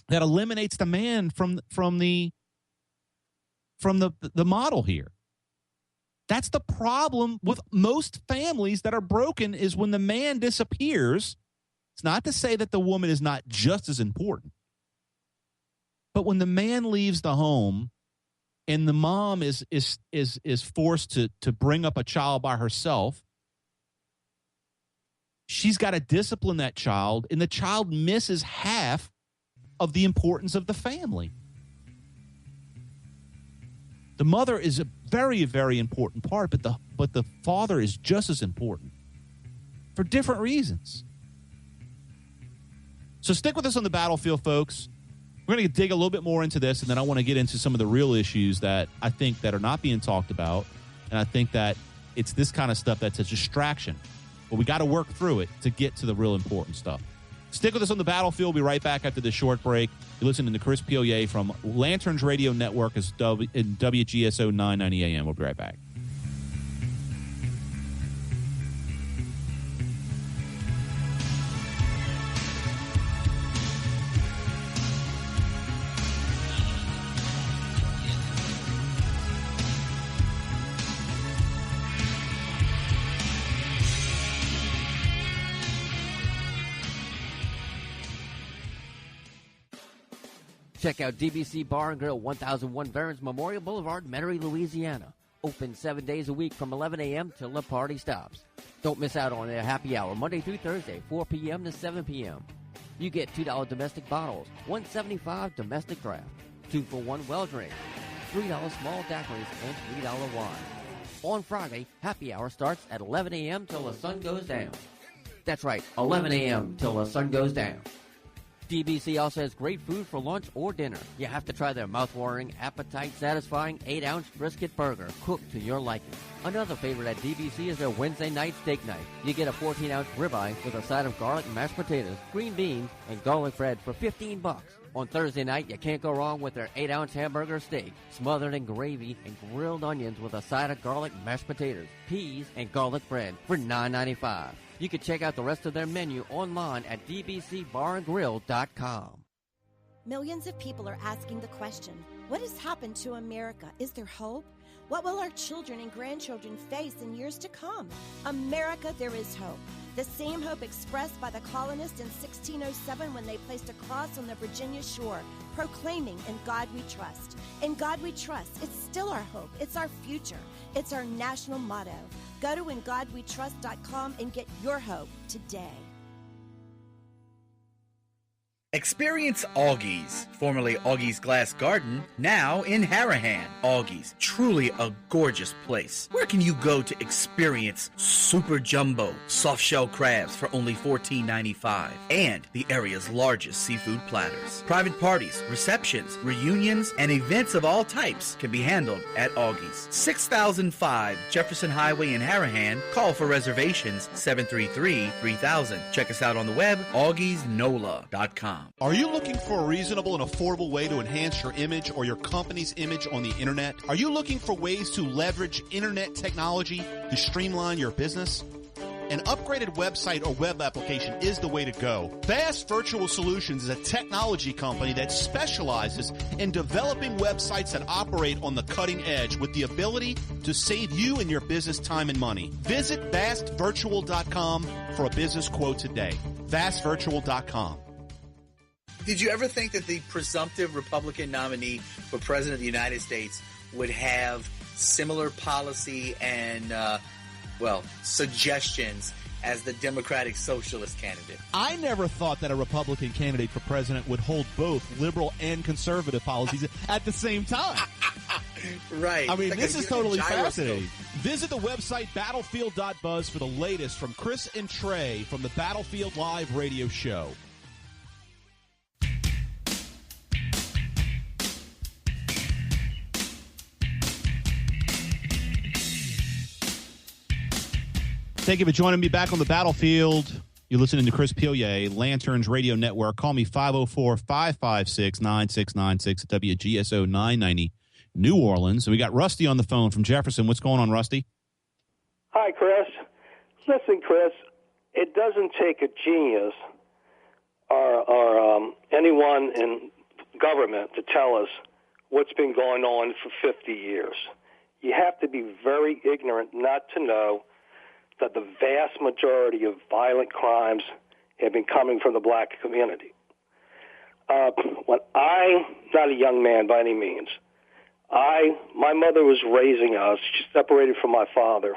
that eliminates the man from the model here. That's the problem with most families that are broken, is when the man disappears. It's not to say that the woman is not just as important, but when the man leaves the home and the mom is forced to bring up a child by herself, she's got to discipline that child, and the child misses half of the importance of the family. The mother is a very, very important part, but the father is just as important for different reasons. So stick with us on the battlefield, folks. We're going to dig a little bit more into this, and then I want to get into some of the real issues that I think that are not being talked about, and I think that it's this kind of stuff that's a distraction. But we got to work through it to get to the real important stuff. Stick with us on the battlefield. We'll be right back after this short break. You're listening to Chris Piolet from Lanterns Radio Network in WGSO 990 AM. We'll be right back. Check out DBC Bar and Grill, 1001 Veterans Memorial Boulevard, Metairie, Louisiana. Open 7 days a week from 11 a.m. till the party stops. Don't miss out on their happy hour, Monday through Thursday, 4 p.m. to 7 p.m. You get $2 domestic bottles, $1.75 domestic draft, 2-for-1 well drink, $3 small daiquiris, and $3 wine. On Friday, happy hour starts at 11 a.m. till the sun goes down. That's right, 11 a.m. till the sun goes down. DBC also has great food for lunch or dinner. You have to try their mouth-watering, appetite-satisfying 8-ounce brisket burger cooked to your liking. Another favorite at DBC is their Wednesday night steak night. You get a 14-ounce ribeye with a side of garlic mashed potatoes, green beans, and garlic bread for $15. On Thursday night, you can't go wrong with their 8-ounce hamburger steak, smothered in gravy and grilled onions with a side of garlic mashed potatoes, peas, and garlic bread for $9.95. You can check out the rest of their menu online at dbcbarandgrill.com. Millions of people are asking the question, what has happened to America? Is there hope? What will our children and grandchildren face in years to come? America, there is hope. The same hope expressed by the colonists in 1607 when they placed a cross on the Virginia shore, proclaiming, "In God we trust." In God we trust. It's still our hope. It's our future. It's our national motto. Go to ingodwetrust.com and get your hope today. Experience Augie's, formerly Augie's Glass Garden, now in Harahan. Augie's, truly a gorgeous place. Where can you go to experience super jumbo soft-shell crabs for only $14.95 and the area's largest seafood platters? Private parties, receptions, reunions, and events of all types can be handled at Augie's. 6005 Jefferson Highway in Harahan. Call for reservations 733-3000. Check us out on the web, augiesnola.com. Are you looking for a reasonable and affordable way to enhance your image or your company's image on the internet? Are you looking for ways to leverage internet technology to streamline your business? an upgraded website or web application is the way to go. Vast Virtual Solutions is a technology company that specializes in developing websites that operate on the cutting edge with the ability to save you and your business time and money. Visit vastvirtual.com for a business quote today. vastvirtual.com. Did you ever think that the presumptive Republican nominee for President of the United States would have similar policy and, suggestions as the Democratic Socialist candidate? I never thought that a Republican candidate for president would hold both liberal and conservative policies at the same time. Right. I mean, like this is totally gyroscope. fascinating. Visit the website battlefield.buzz for the latest from Chris and Trey from the Battlefield Live radio show. Thank you for joining me back on the battlefield. You're listening to Chris Pilier, Lanterns Radio Network. Call me 504-556-9696 at WGSO 990 New Orleans. And we got Rusty on the phone from Jefferson. What's going on, Rusty? Hi, Chris. Listen, Chris, it doesn't take a genius or anyone in government to tell us what's been going on for 50 years. You have to be very ignorant not to know that the vast majority of violent crimes have been coming from the black community. When I'm not a young man by any means, my mother was raising us. She separated from my father,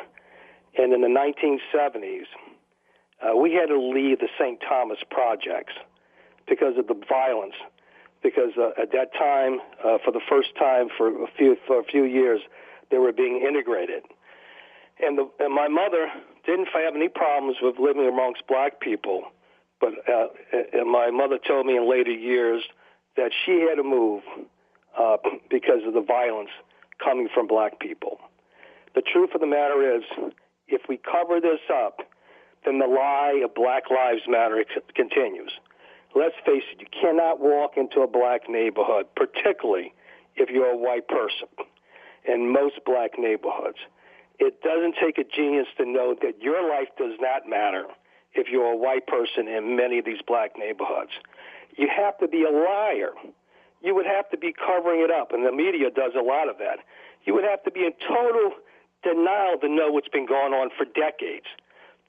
and in the 1970s, we had to leave the St. Thomas projects because of the violence. Because at that time, for the first time for a few years, they were being integrated. And my mother didn't have any problems with living amongst black people, but and my mother told me in later years that she had to move because of the violence coming from black people. The truth of the matter is, if we cover this up, then the lie of Black Lives Matter continues. Let's face it, you cannot walk into a black neighborhood, particularly if you're a white person, in most black neighborhoods. It doesn't take a genius to know that your life does not matter if you're a white person in many of these black neighborhoods. You have to be a liar. You would have to be covering it up, and the media does a lot of that. You would have to be in total denial to know what's been going on for decades,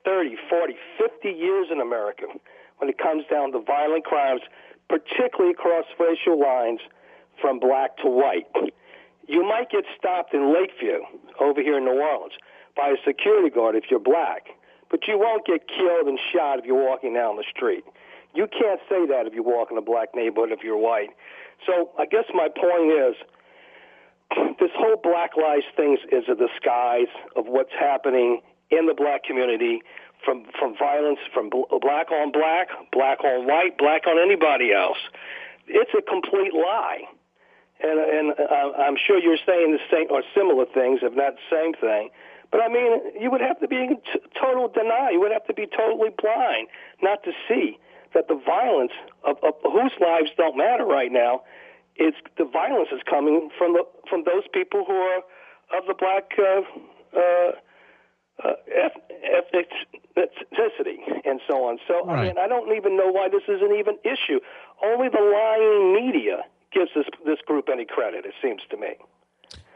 30, 40, 50 years in America when it comes down to violent crimes, particularly across racial lines from black to white. You might get stopped in Lakeview over here in New Orleans by a security guard if you're black, but you won't get killed and shot if you're walking down the street. You can't say that if you walk in a black neighborhood if you're white. So I guess my point is this whole Black Lives thing is a disguise of what's happening in the black community from violence from black on black, black on white, black on anybody else. It's a complete lie. And I'm sure you're saying the same or similar things, if not the same thing. But, I mean, you would have to be in total denial. You would have to be totally blind not to see that the violence of whose lives don't matter right now, the violence is coming from those people who are of the black ethnicity and so on. So, right. I mean, I don't even know why this is an even issue. Only the lying media gives this group any credit, it seems to me.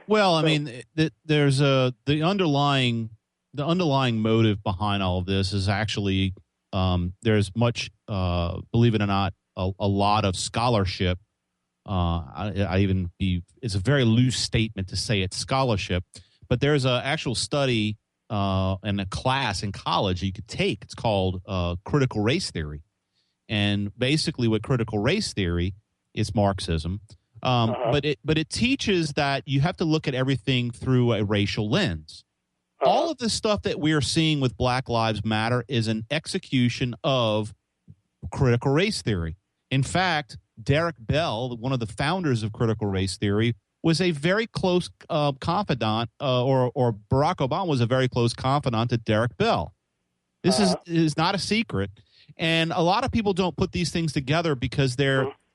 Well, I mean, there's the underlying motive behind all of this is actually there's much, believe it or not, a lot of scholarship. It's a very loose statement to say it's scholarship, but there's an actual study and a class in college you could take. It's called critical race theory, and basically, what critical race theory is Marxism. But it teaches that you have to look at everything through a racial lens. All of the stuff that we are seeing with Black Lives Matter is an execution of critical race theory. In fact, Derek Bell, one of the founders of critical race theory, was a very close confidant, or Barack Obama was a very close confidant to Derek Bell. This is not a secret. And a lot of people don't put these things together because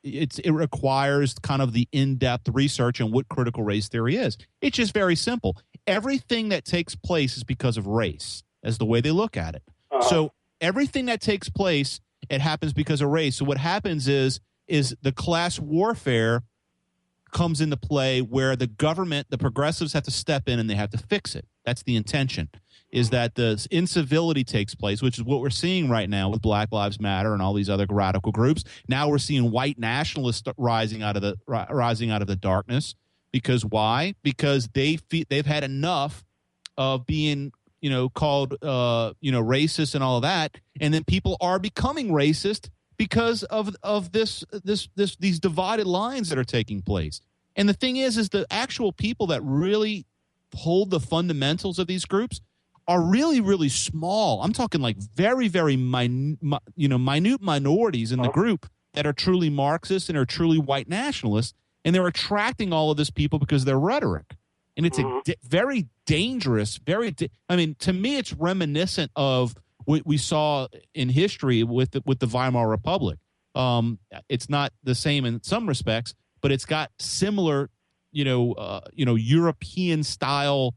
it requires kind of the in-depth research on what critical race theory is. It's just very simple. Everything that takes place is because of race, as the way they look at it. So everything that takes place, it happens because of race. So what happens is the class warfare comes into play where the government, the progressives have to step in and they have to fix it. That's the intention, is that the incivility takes place, which is what we're seeing right now with Black Lives Matter and all these other radical groups. Now we're seeing white nationalists rising out of the darkness. Because why? Because they've had enough of being, called, racist and all of that. And then people are becoming racist because of these divided lines that are taking place. And the thing is the actual people that really hold the fundamentals of these groups are really, really small. I'm talking like very, very minute minorities in the group that are truly Marxist and are truly white nationalists. And they're attracting all of this people because of their rhetoric. And it's very dangerous, to me, it's reminiscent of what we saw in history with the Weimar Republic. It's not the same in some respects, but it's got similar, European style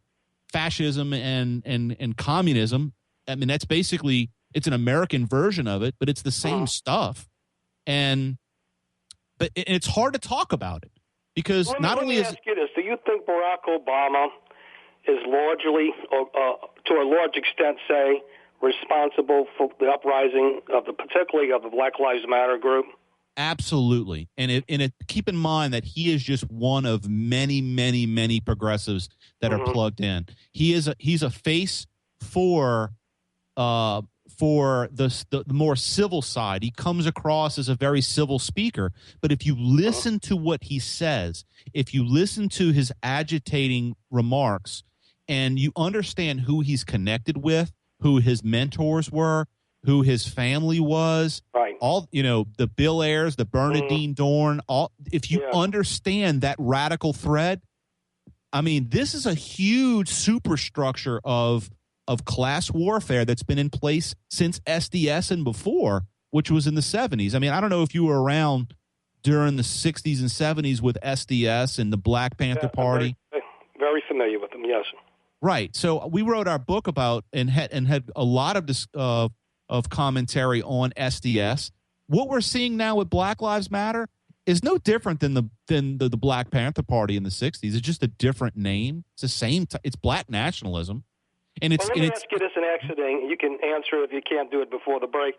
fascism and communism. I mean, that's basically, it's an American version of it, but it's the same stuff. But it's hard to talk about it because let me ask you this: do you think Barack Obama is largely, to a large extent, say, responsible for the uprising particularly of the Black Lives Matter group? Absolutely, and keep in mind that he is just one of many, many, many progressives that are plugged in. He's a face for the more civil side. He comes across as a very civil speaker, but if you listen to what he says, if you listen to his agitating remarks, and you understand who he's connected with, who his mentors were, who his family was, right? All the Bill Ayers, the Bernardine Dorn. If you understand that radical thread, I mean, this is a huge superstructure of class warfare that's been in place since SDS and before, which was in the 70s. I mean, I don't know if you were around during the 60s and 70s with SDS and the Black Panther Party. Very familiar with them, yes. Right. So we wrote our book about and had a lot of this of commentary on SDS. What we're seeing now with Black Lives Matter is no different than the Black Panther Party in the 60s. It's just a different name. It's the same. It's black nationalism. And let me ask you this in accident. You can answer if you can't do it before the break.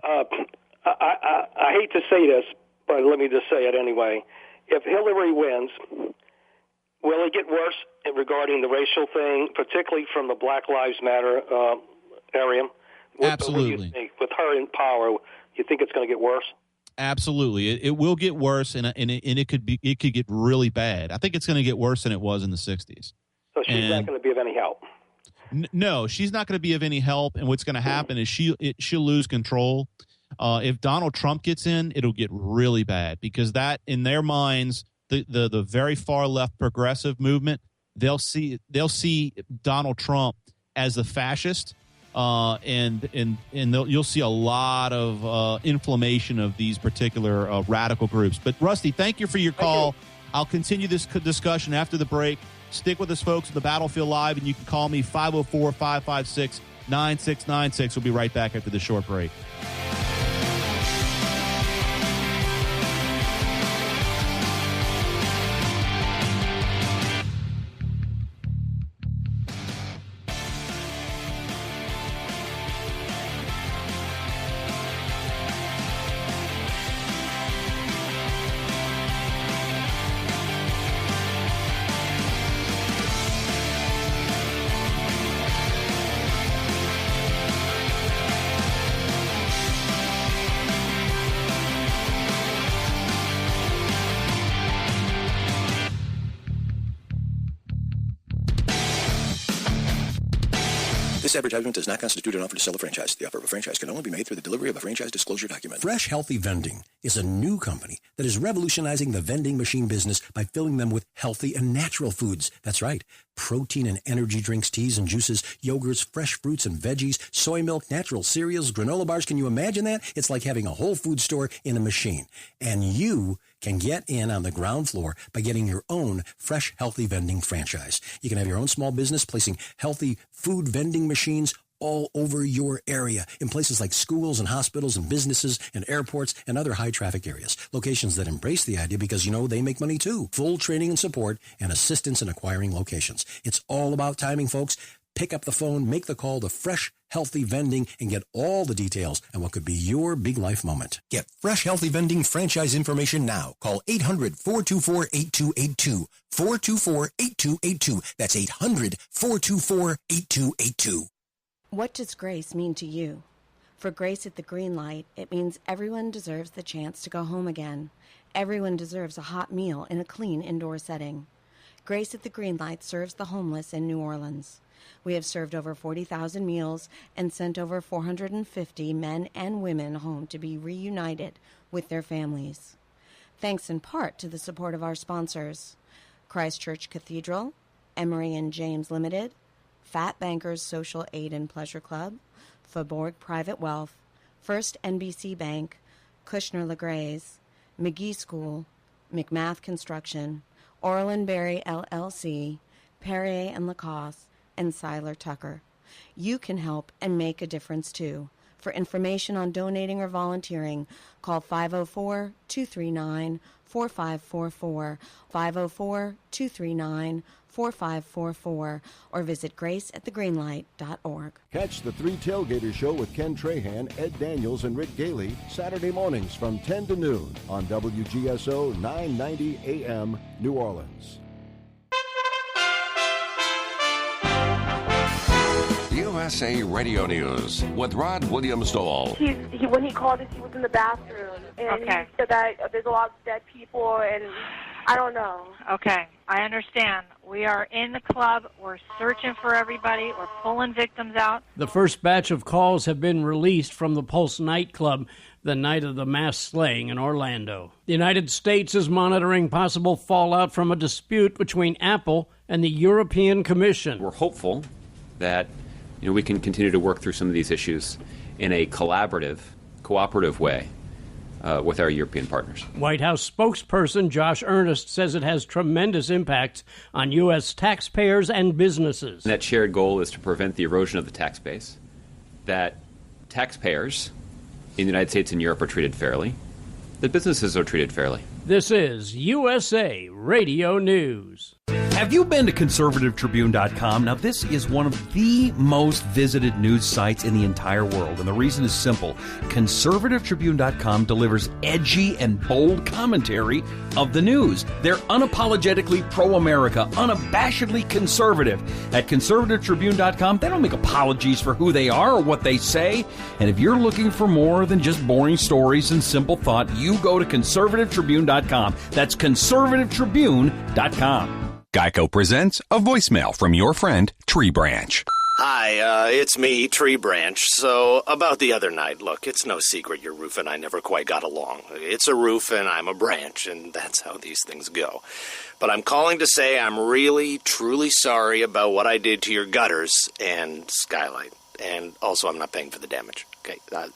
I hate to say this, but let me just say it anyway. If Hillary wins, will it get worse regarding the racial thing, particularly from the Black Lives Matter area? Absolutely. What do you think? With her in power, you think it's going to get worse? Absolutely, it will get worse, and it could get really bad. I think it's going to get worse than it was in the 60s. So she's not going to be of any help. No, she's not going to be of any help. And what's going to happen is she'll lose control. If Donald Trump gets in, it'll get really bad because that, in their minds, the very far left progressive movement, they'll see Donald Trump as the fascist. And you'll see a lot of inflammation of these particular radical groups. But Rusty, thank you for your call. I'll continue this discussion after the break. Stick with us, folks, at the Battlefield Live, and you can call me 504-556-9696. We'll be right back after this short break. This advertisement does not constitute an offer to sell a franchise. The offer of a franchise can only be made through the delivery of a franchise disclosure document. Fresh Healthy Vending is a new company that is revolutionizing the vending machine business by filling them with healthy and natural foods. That's right. Protein and energy drinks, teas and juices, yogurts, fresh fruits and veggies, soy milk, natural cereals, granola bars. Can you imagine that? It's like having a whole food store in a machine. And you can get in on the ground floor by getting your own Fresh Healthy Vending franchise. You can have your own small business placing healthy food vending machines all over your area in places like schools and hospitals and businesses and airports and other high-traffic areas. Locations that embrace the idea because, they make money too. Full training and support and assistance in acquiring locations. It's all about timing, folks. Pick up the phone, make the call to Fresh Healthy Vending, and get all the details on what could be your big life moment. Get Fresh Healthy Vending franchise information now. Call 800-424-8282. 424-8282. That's 800-424-8282. What does grace mean to you? For Grace at the Green Light, it means everyone deserves the chance to go home again. Everyone deserves a hot meal in a clean indoor setting. Grace at the Green Light serves the homeless in New Orleans. We have served over 40,000 meals and sent over 450 men and women home to be reunited with their families. Thanks in part to the support of our sponsors: Christ Church Cathedral, Emery and James Limited, Fat Bankers Social Aid and Pleasure Club, Faubourg Private Wealth, First NBC Bank, Kushner LeGrays, McGee School, McMath Construction, Orland Berry LLC, Perrier and Lacoste, and Seiler Tucker. You can help and make a difference too. For information on donating or volunteering, call 504-239-4544, 504-239-4544, or visit graceatthegreenlight.org. Catch the Three Tailgaters Show with Ken Trahan, Ed Daniels, and Rick Gailey Saturday mornings from 10 to noon on WGSO 990 AM, New Orleans. USA Radio News with Rod Williams-Dole. When he called us, he was in the bathroom, and he said that there's a lot of dead people, and I don't know. Okay, I understand. We are in the club. We're searching for everybody. We're pulling victims out. The first batch of calls have been released from the Pulse nightclub the night of the mass slaying in Orlando. The United States is monitoring possible fallout from a dispute between Apple and the European Commission. We're hopeful that we can continue to work through some of these issues in a collaborative, cooperative way with our European partners. White House spokesperson Josh Earnest says it has tremendous impacts on U.S. taxpayers and businesses. That shared goal is to prevent the erosion of the tax base, that taxpayers in the United States and Europe are treated fairly, that businesses are treated fairly. This is USA Radio News. Have you been to conservativetribune.com? Now, this is one of the most visited news sites in the entire world, and the reason is simple. Conservativetribune.com delivers edgy and bold commentary of the news. They're unapologetically pro-America, unabashedly conservative. At conservativetribune.com, they don't make apologies for who they are or what they say. And if you're looking for more than just boring stories and simple thought, you go to conservativetribune.com. That's conservativetribune.com. Geico presents a voicemail from your friend, Tree Branch. Hi, it's me, Tree Branch. So, about the other night, look, it's no secret your roof and I never quite got along. It's a roof and I'm a branch, and that's how these things go. But I'm calling to say I'm really, truly sorry about what I did to your gutters and skylight. And also, I'm not paying for the damage. Okay, bye.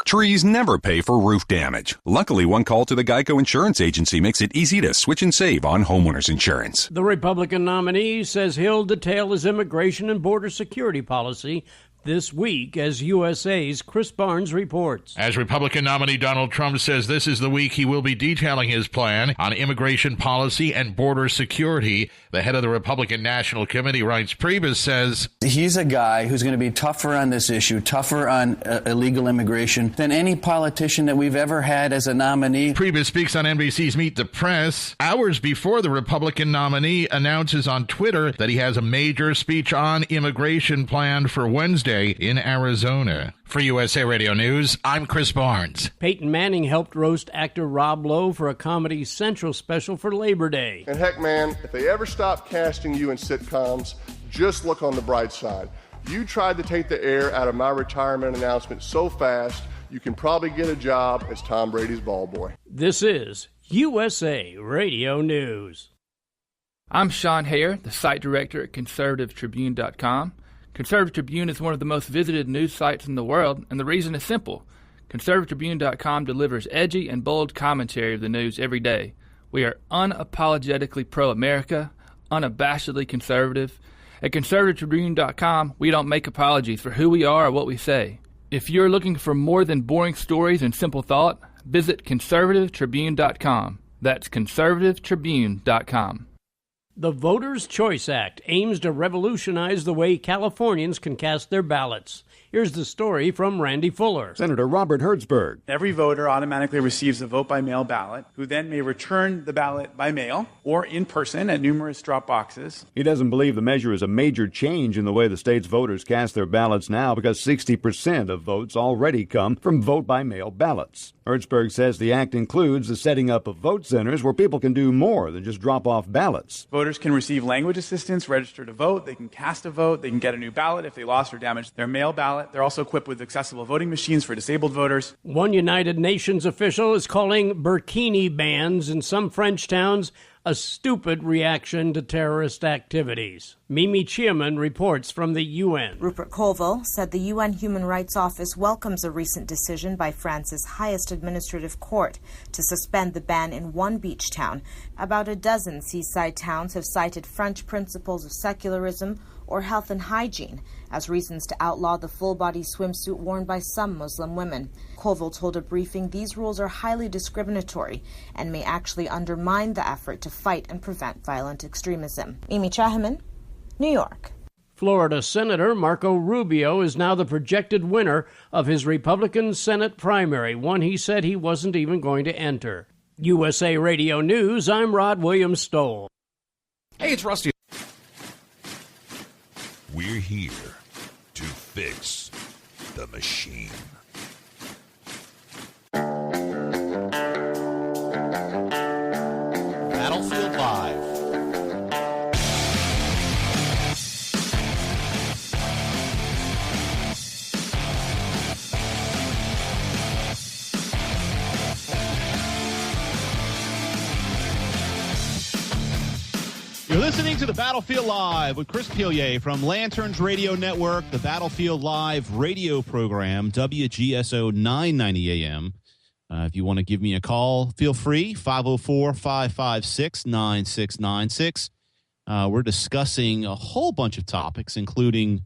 Trees never pay for roof damage. Luckily, one call to the Geico Insurance Agency makes it easy to switch and save on homeowners insurance. The Republican nominee says he'll detail his immigration and border security policy this week, as USA's Chris Barnes reports. As Republican nominee Donald Trump says this is the week he will be detailing his plan on immigration policy and border security. The head of the Republican National Committee, Reince Priebus, says he's a guy who's going to be tougher on this issue, tougher on illegal immigration than any politician that we've ever had as a nominee. Priebus speaks on NBC's Meet the Press hours before the Republican nominee announces on Twitter that he has a major speech on immigration planned for Wednesday in Arizona. For USA Radio News, I'm Chris Barnes. Peyton Manning helped roast actor Rob Lowe for a Comedy Central special for Labor Day. And heck, man, if they ever stop casting you in sitcoms, just look on the bright side. You tried to take the air out of my retirement announcement so fast, you can probably get a job as Tom Brady's ball boy. This is USA Radio News. I'm Sean Hare, the site director at ConservativeTribune.com. Conservative Tribune is one of the most visited news sites in the world, and the reason is simple. ConservativeTribune.com delivers edgy and bold commentary of the news every day. We are unapologetically pro-America, unabashedly conservative, At ConservativeTribune.com, we don't make apologies for who we are or what we say. If you're looking for more than boring stories and simple thought, visit ConservativeTribune.com. That's ConservativeTribune.com. The Voters' Choice Act aims to revolutionize the way Californians can cast their ballots. Here's the story from Randy Fuller. Senator Robert Hertzberg. Every voter automatically receives a vote-by-mail ballot, who then may return the ballot by mail or in person at numerous drop boxes. He doesn't believe the measure is a major change in the way the state's voters cast their ballots now because 60% of votes already come from vote-by-mail ballots. Hertzberg says the act includes the setting up of vote centers where people can do more than just drop off ballots. Voters can receive language assistance, register to vote, they can cast a vote, they can get a new ballot if they lost or damaged their mail ballot. They're also equipped with accessible voting machines for disabled voters. One United Nations official is calling burkini bans in some French towns a stupid reaction to terrorist activities. Mimi Chiaman reports from the UN. Rupert Colville said the UN Human Rights Office welcomes a recent decision by France's highest administrative court to suspend the ban in one beach town. About a dozen seaside towns have cited French principles of secularism or health and hygiene as reasons to outlaw the full-body swimsuit worn by some Muslim women. Colville told a briefing these rules are highly discriminatory and may actually undermine the effort to fight and prevent violent extremism. Amy Chahaman, New York. Florida Senator Marco Rubio is now the projected winner of his Republican Senate primary, one he said he wasn't even going to enter. USA Radio News, I'm Rod Williams Stoll. Hey, it's Rusty. We're here to fix the machine. Battlefield Live. You're listening to the Battlefield Live with Chris Pilier from Lanterns Radio Network, the Battlefield Live radio program, WGSO 990 AM. If you want to give me a call, feel free, 504-556-9696. We're discussing a whole bunch of topics, including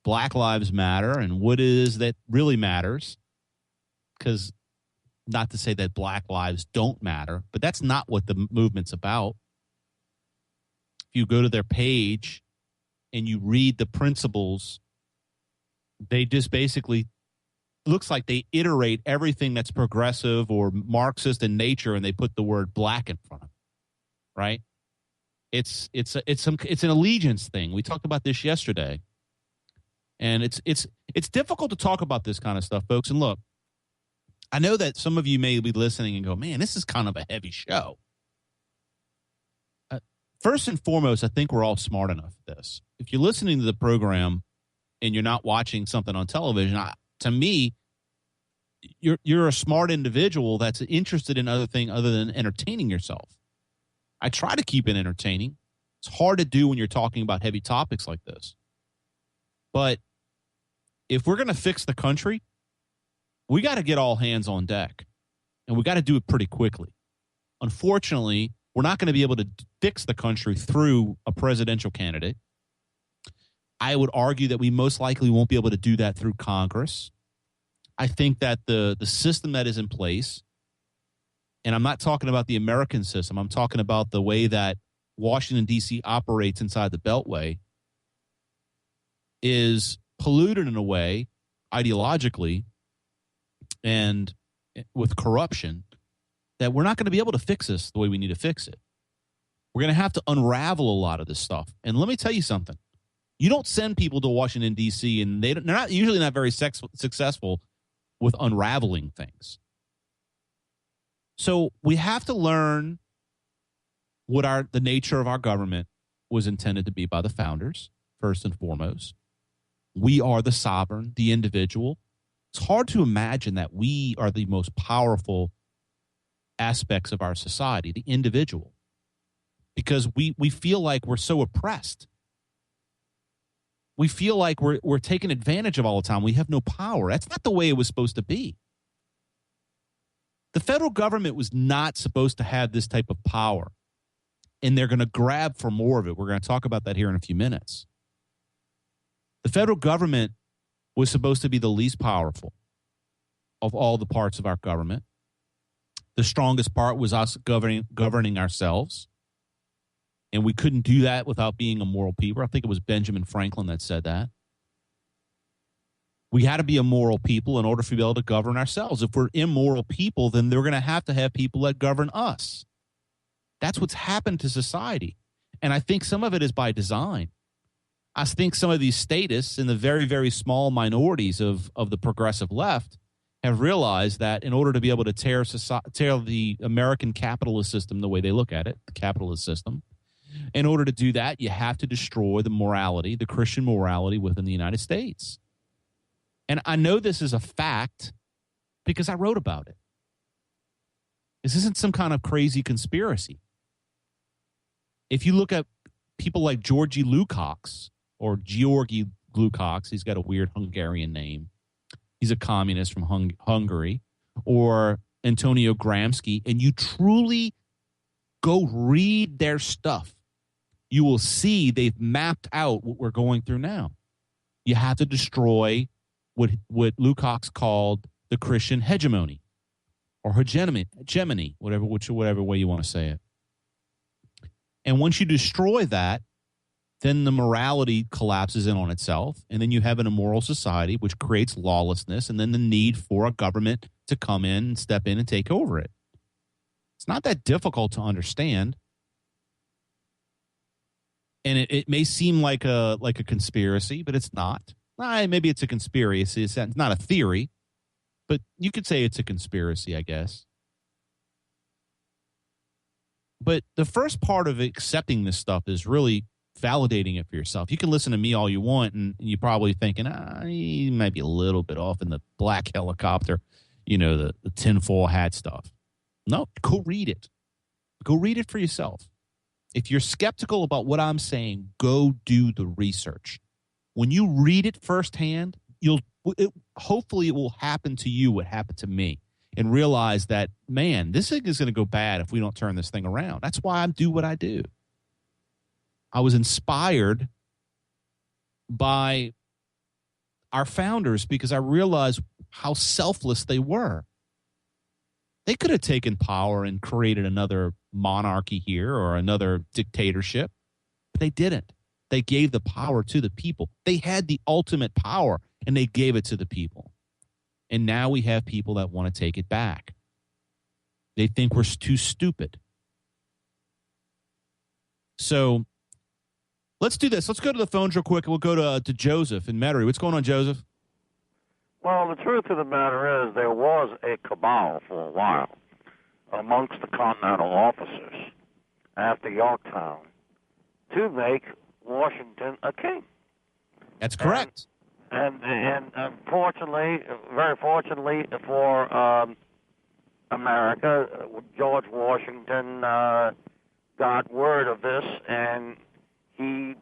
Black Lives Matter and what it is that really matters. Because not to say that Black lives don't matter, but that's not what the movement's about. You go to their page and you read the principles, they just basically looks like they iterate everything that's progressive or Marxist in nature and they put the word black in front of it, right? It's an allegiance thing. We talked about this yesterday. And it's difficult to talk about this kind of stuff, folks. And look, I know that some of you may be listening and go, man, this is kind of a heavy show. First and foremost, I think we're all smart enough for this. If you're listening to the program and you're not watching something on television, to me, you're a smart individual that's interested in other thing other than entertaining yourself. I try to keep it entertaining. It's hard to do when you're talking about heavy topics like this. But if we're going to fix the country, we got to get all hands on deck, and we got to do it pretty quickly. Unfortunately, we're not going to be able to fix the country through a presidential candidate. I would argue that we most likely won't be able to do that through Congress. I think that the system that is in place, and I'm not talking about the American system, I'm talking about the way that Washington, D.C. operates inside the Beltway, is polluted in a way, ideologically, and with corruption, that we're not going to be able to fix this the way we need to fix it. We're going to have to unravel a lot of this stuff. And let me tell you something. You don't send people to Washington, D.C., and they're not usually not very successful with unraveling things. So we have to learn what the nature of our government was intended to be by the founders, first and foremost. We are the sovereign, the individual. It's hard to imagine that we are the most powerful aspects of our society, the individual, because we feel like we're so oppressed. We feel like we're taken advantage of all the time. We have no power. That's not the way it was supposed to be. The federal government was not supposed to have this type of power, and they're going to grab for more of it. We're going to talk about that here in a few minutes. The federal government was supposed to be the least powerful of all the parts of our government. The strongest part was us governing ourselves. And we couldn't do that without being a moral people. I think it was Benjamin Franklin that said that. We had to be a moral people in order to be able to govern ourselves. If we're immoral people, then they're going to have people that govern us. That's what's happened to society. And I think some of it is by design. I think some of these statists and the very, very small minorities of the progressive left have realized that in order to be able to tear the American capitalist system the way they look at it, the capitalist system, in order to do that, you have to destroy the morality, the Christian morality within the United States. And I know this is a fact because I wrote about it. This isn't some kind of crazy conspiracy. If you look at people like Georgy Lukács or Georgi Lukács, he's got a weird Hungarian name. He's a communist from Hungary, or Antonio Gramsci, and you truly go read their stuff, you will see they've mapped out what we're going through now. You have to destroy what Lukács called the Christian hegemony or hegemony, whatever way you want to say it. And once you destroy that, then the morality collapses in on itself, and then you have an immoral society, which creates lawlessness, and then the need for a government to come in and step in and take over it. It's not that difficult to understand. And it may seem like a conspiracy, but it's not. Maybe it's a conspiracy. It's not a theory, but you could say it's a conspiracy, I guess. But the first part of accepting this stuff is really validating it for yourself. You can listen to me all you want, and you're probably thinking, he might be a little bit off in the black helicopter, the tinfoil hat stuff. No, go read it. Go read it for yourself. If you're skeptical about what I'm saying, go do the research. When you read it firsthand, hopefully it will happen to you what happened to me, and realize that, man, this thing is going to go bad if we don't turn this thing around. That's why I do what I do. I was inspired by our founders because I realized how selfless they were. They could have taken power and created another monarchy here or another dictatorship, but they didn't. They gave the power to the people. They had the ultimate power, and they gave it to the people. And now we have people that want to take it back. They think we're too stupid. So let's do this. Let's go to the phones real quick, and we'll go to Joseph in Metairie. What's going on, Joseph? Well, the truth of the matter is there was a cabal for a while amongst the Continental officers after Yorktown to make Washington a king. That's correct. And fortunately, very fortunately for America, George Washington got word of this, and he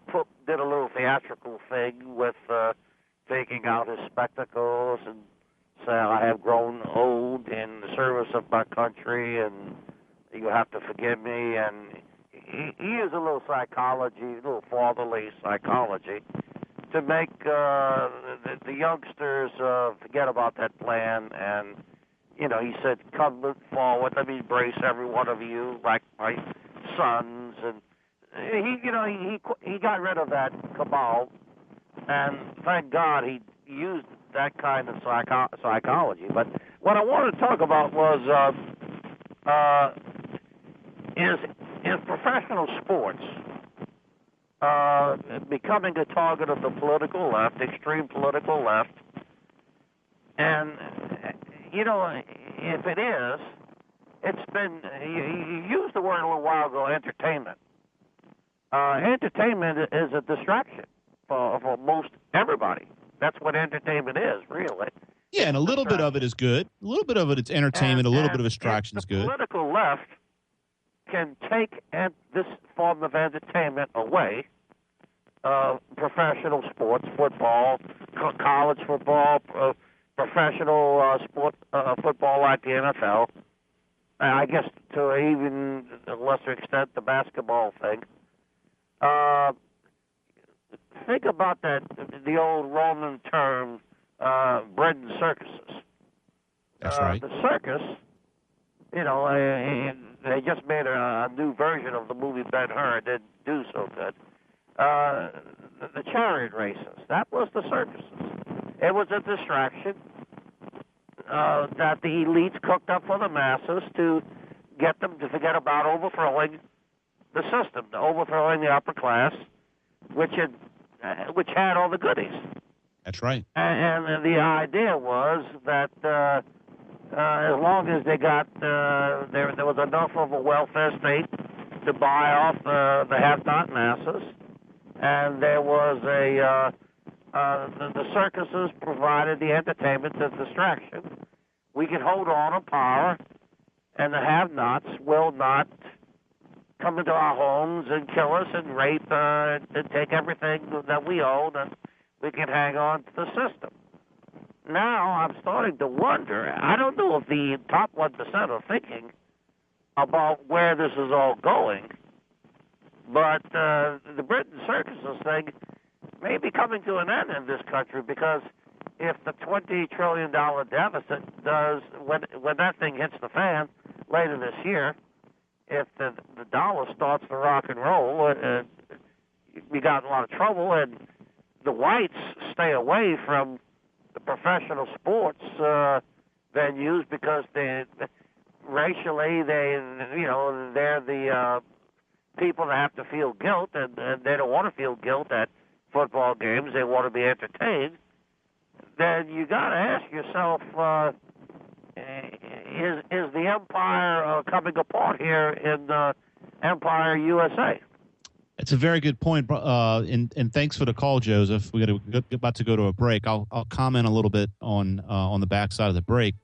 did a little theatrical thing with taking out his spectacles and saying, I have grown old in the service of my country, and you have to forgive me. And he used a little psychology, a little fatherly psychology, to make the youngsters forget about that plan. And, he said, come forward, let me embrace every one of you like my sons. And he got rid of that cabal. And thank God he used that kind of psychology. But what I wanted to talk about was is professional sports becoming a target of the political left, extreme political left. And, if it is, it's been, you used the word a little while ago, entertainment. Entertainment is a distraction for most everybody. That's what entertainment is, really. Yeah, and a little bit of it is good. A little bit of it, it's entertainment. A little bit of distraction is good. The political left can take this form of entertainment away. Professional sports, football, college football, professional football like the NFL. I guess to even a lesser extent the basketball thing. think about the old Roman term, bread and circuses. That's right. The circus, they just made a new version of the movie Ben-Hur. It didn't do so good. The chariot races, that was the circuses. It was a distraction that the elites cooked up for the masses to get them to forget about overthrowing the system, overthrowing the upper class, which had all the goodies. That's right. And the idea was that as long as they got there was enough of a welfare state to buy off the have-not masses, and there was the circuses provided the entertainment, the distraction. We can hold on to power, and the have-nots will not come into our homes and kill us and rape and take everything that we own, and we can hang on to the system. Now I'm starting to wonder, I don't know if the top 1% are thinking about where this is all going, but the Britain circuses thing may be coming to an end in this country, because if the $20 trillion deficit does, when that thing hits the fan later this year, if the dollar starts to rock and roll, we got in a lot of trouble, and the whites stay away from the professional sports venues because racially they're the people that have to feel guilt, and they don't want to feel guilt at football games. They want to be entertained. Then you got to ask yourself, is the empire coming apart here in Empire USA? It's a very good point, and thanks for the call, Joseph. We're about to go to a break. I'll comment a little bit on the backside of the break,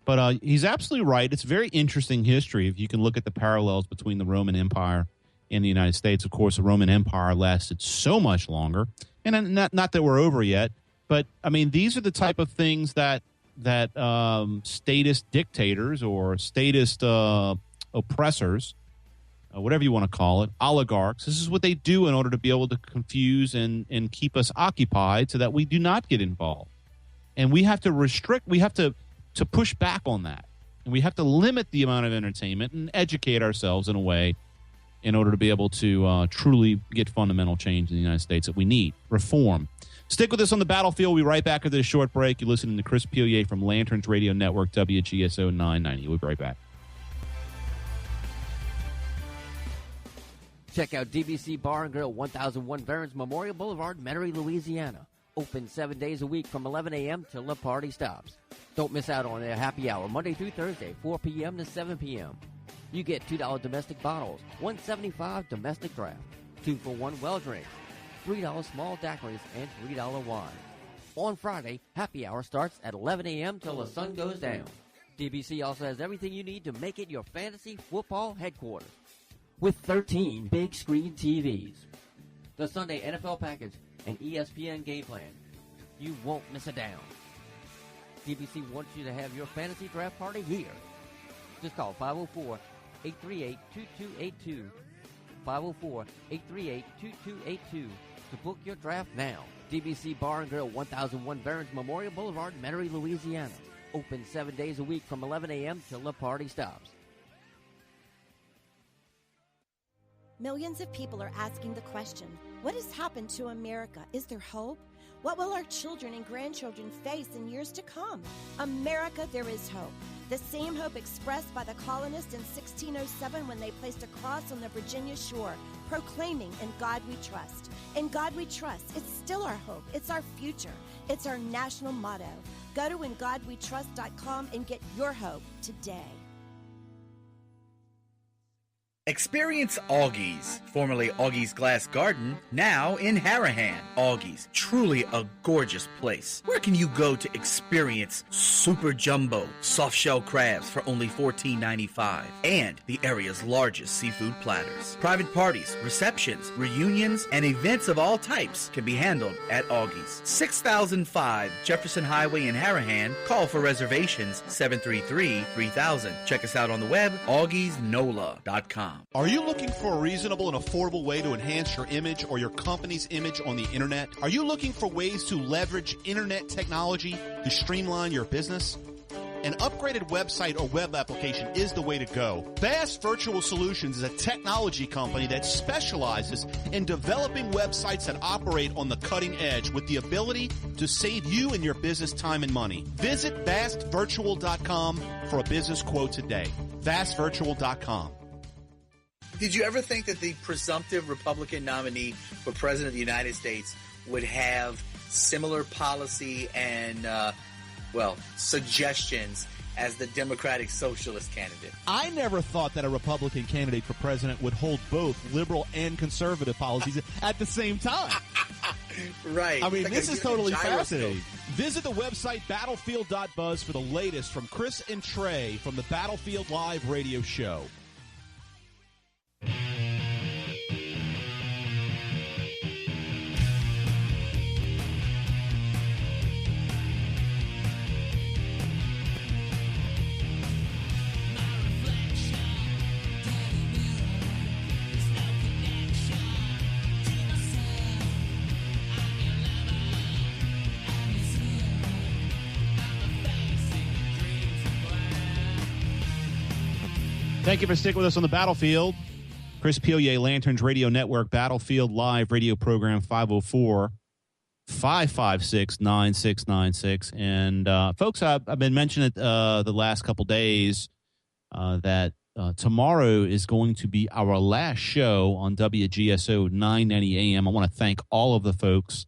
but he's absolutely right. It's very interesting history if you can look at the parallels between the Roman Empire and the United States. Of course, the Roman Empire lasted so much longer, and not that we're over yet, but I mean these are the type of things that statist dictators or statist oppressors, whatever you want to call it, oligarchs, this is what they do in order to be able to confuse and keep us occupied so that we do not get involved. And we have to restrict, we have to push back on that. And we have to limit the amount of entertainment and educate ourselves in a way in order to be able to truly get fundamental change in the United States that we need. Reform. Stick with us on the battlefield. We'll be right back after this short break. You're listening to Chris Pilier from Lanterns Radio Network, WGSO 990. We'll be right back. Check out DBC Bar and Grill, 1001 Veterans Memorial Boulevard, Metairie, Louisiana. Open 7 days a week from 11 a.m. till the party stops. Don't miss out on their happy hour, Monday through Thursday, 4 p.m. to 7 p.m. You get $2 domestic bottles, $1.75 domestic draft, 2 for $1 well drinks, $3 small daiquiris, and $3 wine. On Friday, happy hour starts at 11 a.m. till the sun goes down. DBC also has everything you need to make it your fantasy football headquarters, with 13 big screen TVs, the Sunday NFL package, and ESPN game plan. You won't miss a down. DBC wants you to have your fantasy draft party here. Just call 504-838-2282, 504-838-2282 to book your draft now. DBC Bar and Grill, 1001 Veterans Memorial Boulevard, Metairie, Louisiana. Open 7 days a week from 11 a.m. till the party stops. Millions of people are asking the question, what has happened to America? Is there hope? What will our children and grandchildren face in years to come? America, there is hope. The same hope expressed by the colonists in 1607 when they placed a cross on the Virginia shore, proclaiming, "In God we trust." In God we trust. It's still our hope. It's our future. It's our national motto. Go to ingodwetrust.com and get your hope today. Experience Augie's, formerly Augie's Glass Garden, now in Harahan. Augie's, truly a gorgeous place. Where can you go to experience super jumbo soft-shell crabs for only $14.95 and the area's largest seafood platters? Private parties, receptions, reunions, and events of all types can be handled at Augie's. 6005 Jefferson Highway in Harahan. Call for reservations 733-3000. Check us out on the web, augiesnola.com. debacle.com. Are you looking for a reasonable and affordable way to enhance your image or your company's image on the internet? Are you looking for ways to leverage internet technology to streamline your business? An upgraded website or web application is the way to go. Vast Virtual Solutions is a technology company that specializes in developing websites that operate on the cutting edge with the ability to save you and your business time and money. Visit vastvirtual.com for a business quote today. vastvirtual.com. Did you ever think that the presumptive Republican nominee for President of the United States would have similar policy and suggestions as the Democratic Socialist candidate? I never thought that a Republican candidate for president would hold both liberal and conservative policies at the same time. Right. I mean, like this is totally gyroscope. fascinating. Visit the website battlefield.buzz for the latest from Chris and Trey from the Battlefield Live radio show. Thank you for sticking with us on the Battlefield. Chris Pilier, Lanterns Radio Network, Battlefield Live radio program 504-556-9696. And, folks, I've been mentioning it the last couple days that tomorrow is going to be our last show on WGSO 990 AM. I want to thank all of the folks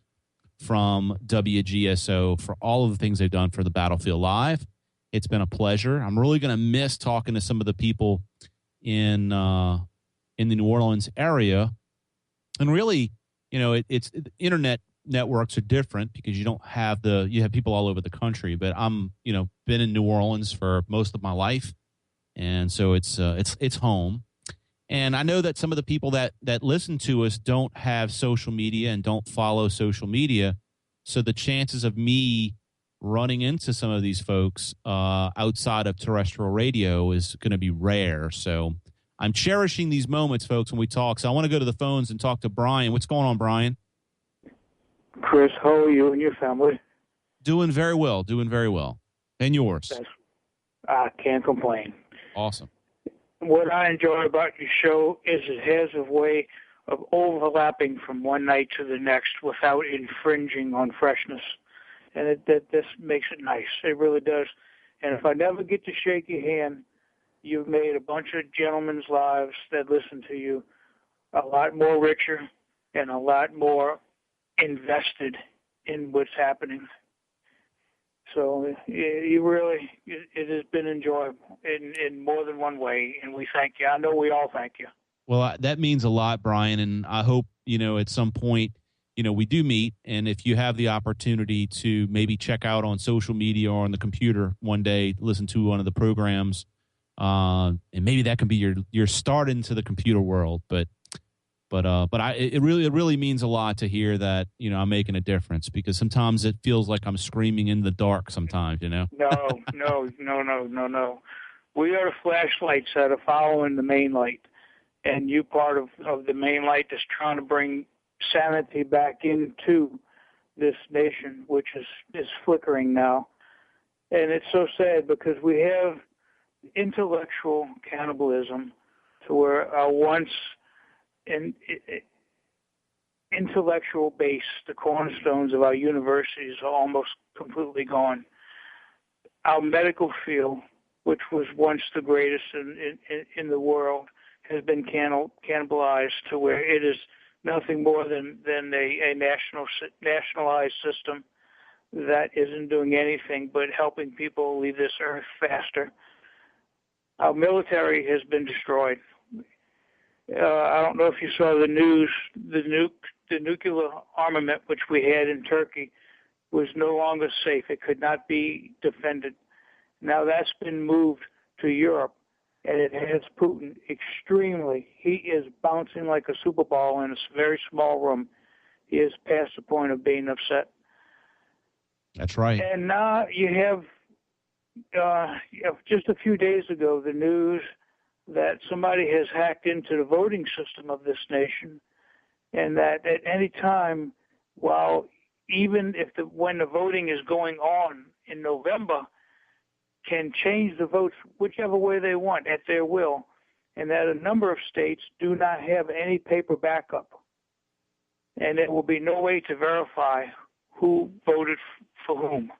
from WGSO for all of the things they've done for the Battlefield Live. It's been a pleasure. I'm really going to miss talking to some of the people in the New Orleans area. And really, it's internet networks are different because you have people all over the country. But I'm, been in New Orleans for most of my life, and so it's home. And I know that some of the people that listen to us don't have social media and don't follow social media, so the chances of me running into some of these folks outside of terrestrial radio is going to be rare. So I'm cherishing these moments, folks, when we talk. So I want to go to the phones and talk to Brian. What's going on, Brian? Chris, how are you and your family? Doing very well. And yours? I can't complain. Awesome. What I enjoy about your show is it has a way of overlapping from one night to the next without infringing on freshness. And this makes it nice. It really does. And if I never get to shake your hand, you've made a bunch of gentlemen's lives that listen to you a lot more richer and a lot more invested in what's happening. So it has been enjoyable in more than one way, and we thank you. I know we all thank you. Well, that means a lot, Brian, and I hope, at some point, we do meet, and if you have the opportunity to maybe check out on social media or on the computer one day, listen to one of the programs, and maybe that can be your start into the computer world. But it really means a lot to hear that I'm making a difference, because sometimes it feels like I'm screaming in the dark. Sometimes, No. We are the flashlights that are following the main light, and you part of the main light that's trying to bring sanity back into this nation, which is flickering now. And it's so sad because we have intellectual cannibalism to where our once intellectual base, the cornerstones of our universities, are almost completely gone. Our medical field, which was once the greatest in the world, has been cannibalized to where it is nothing more than a nationalized system that isn't doing anything but helping people leave this earth faster. Our military has been destroyed. I don't know if you saw the news. The nuclear armament which we had in Turkey was no longer safe. It could not be defended. Now that's been moved to Europe, and it has Putin extremely. He is bouncing like a super ball in a very small room. He is past the point of being upset. That's right. And now you have just a few days ago, the news that somebody has hacked into the voting system of this nation, and that at any time, when the voting is going on in November, can change the votes whichever way they want at their will, and that a number of states do not have any paper backup, and there will be no way to verify who voted for whom,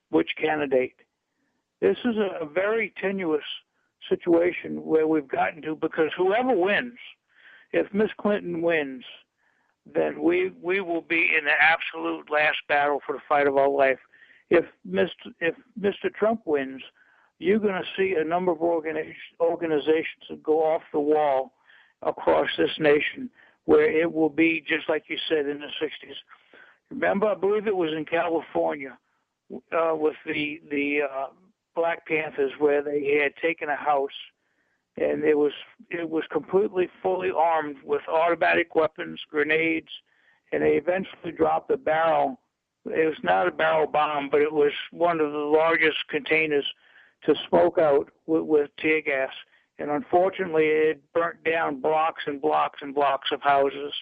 which candidate. This is a very tenuous situation where we've gotten to, because whoever wins, if Miss Clinton wins, then we will be in the absolute last battle for the fight of our life. If Mr. Trump wins, you're going to see a number of organizations that go off the wall across this nation, where it will be just like you said in the 60s. Remember, I believe it was in California with the Black Panthers, where they had taken a house, and it was completely fully armed with automatic weapons, grenades, and they eventually dropped a barrel. It was not a barrel bomb, but it was one of the largest containers to smoke out with tear gas. And unfortunately, it burnt down blocks and blocks and blocks of houses.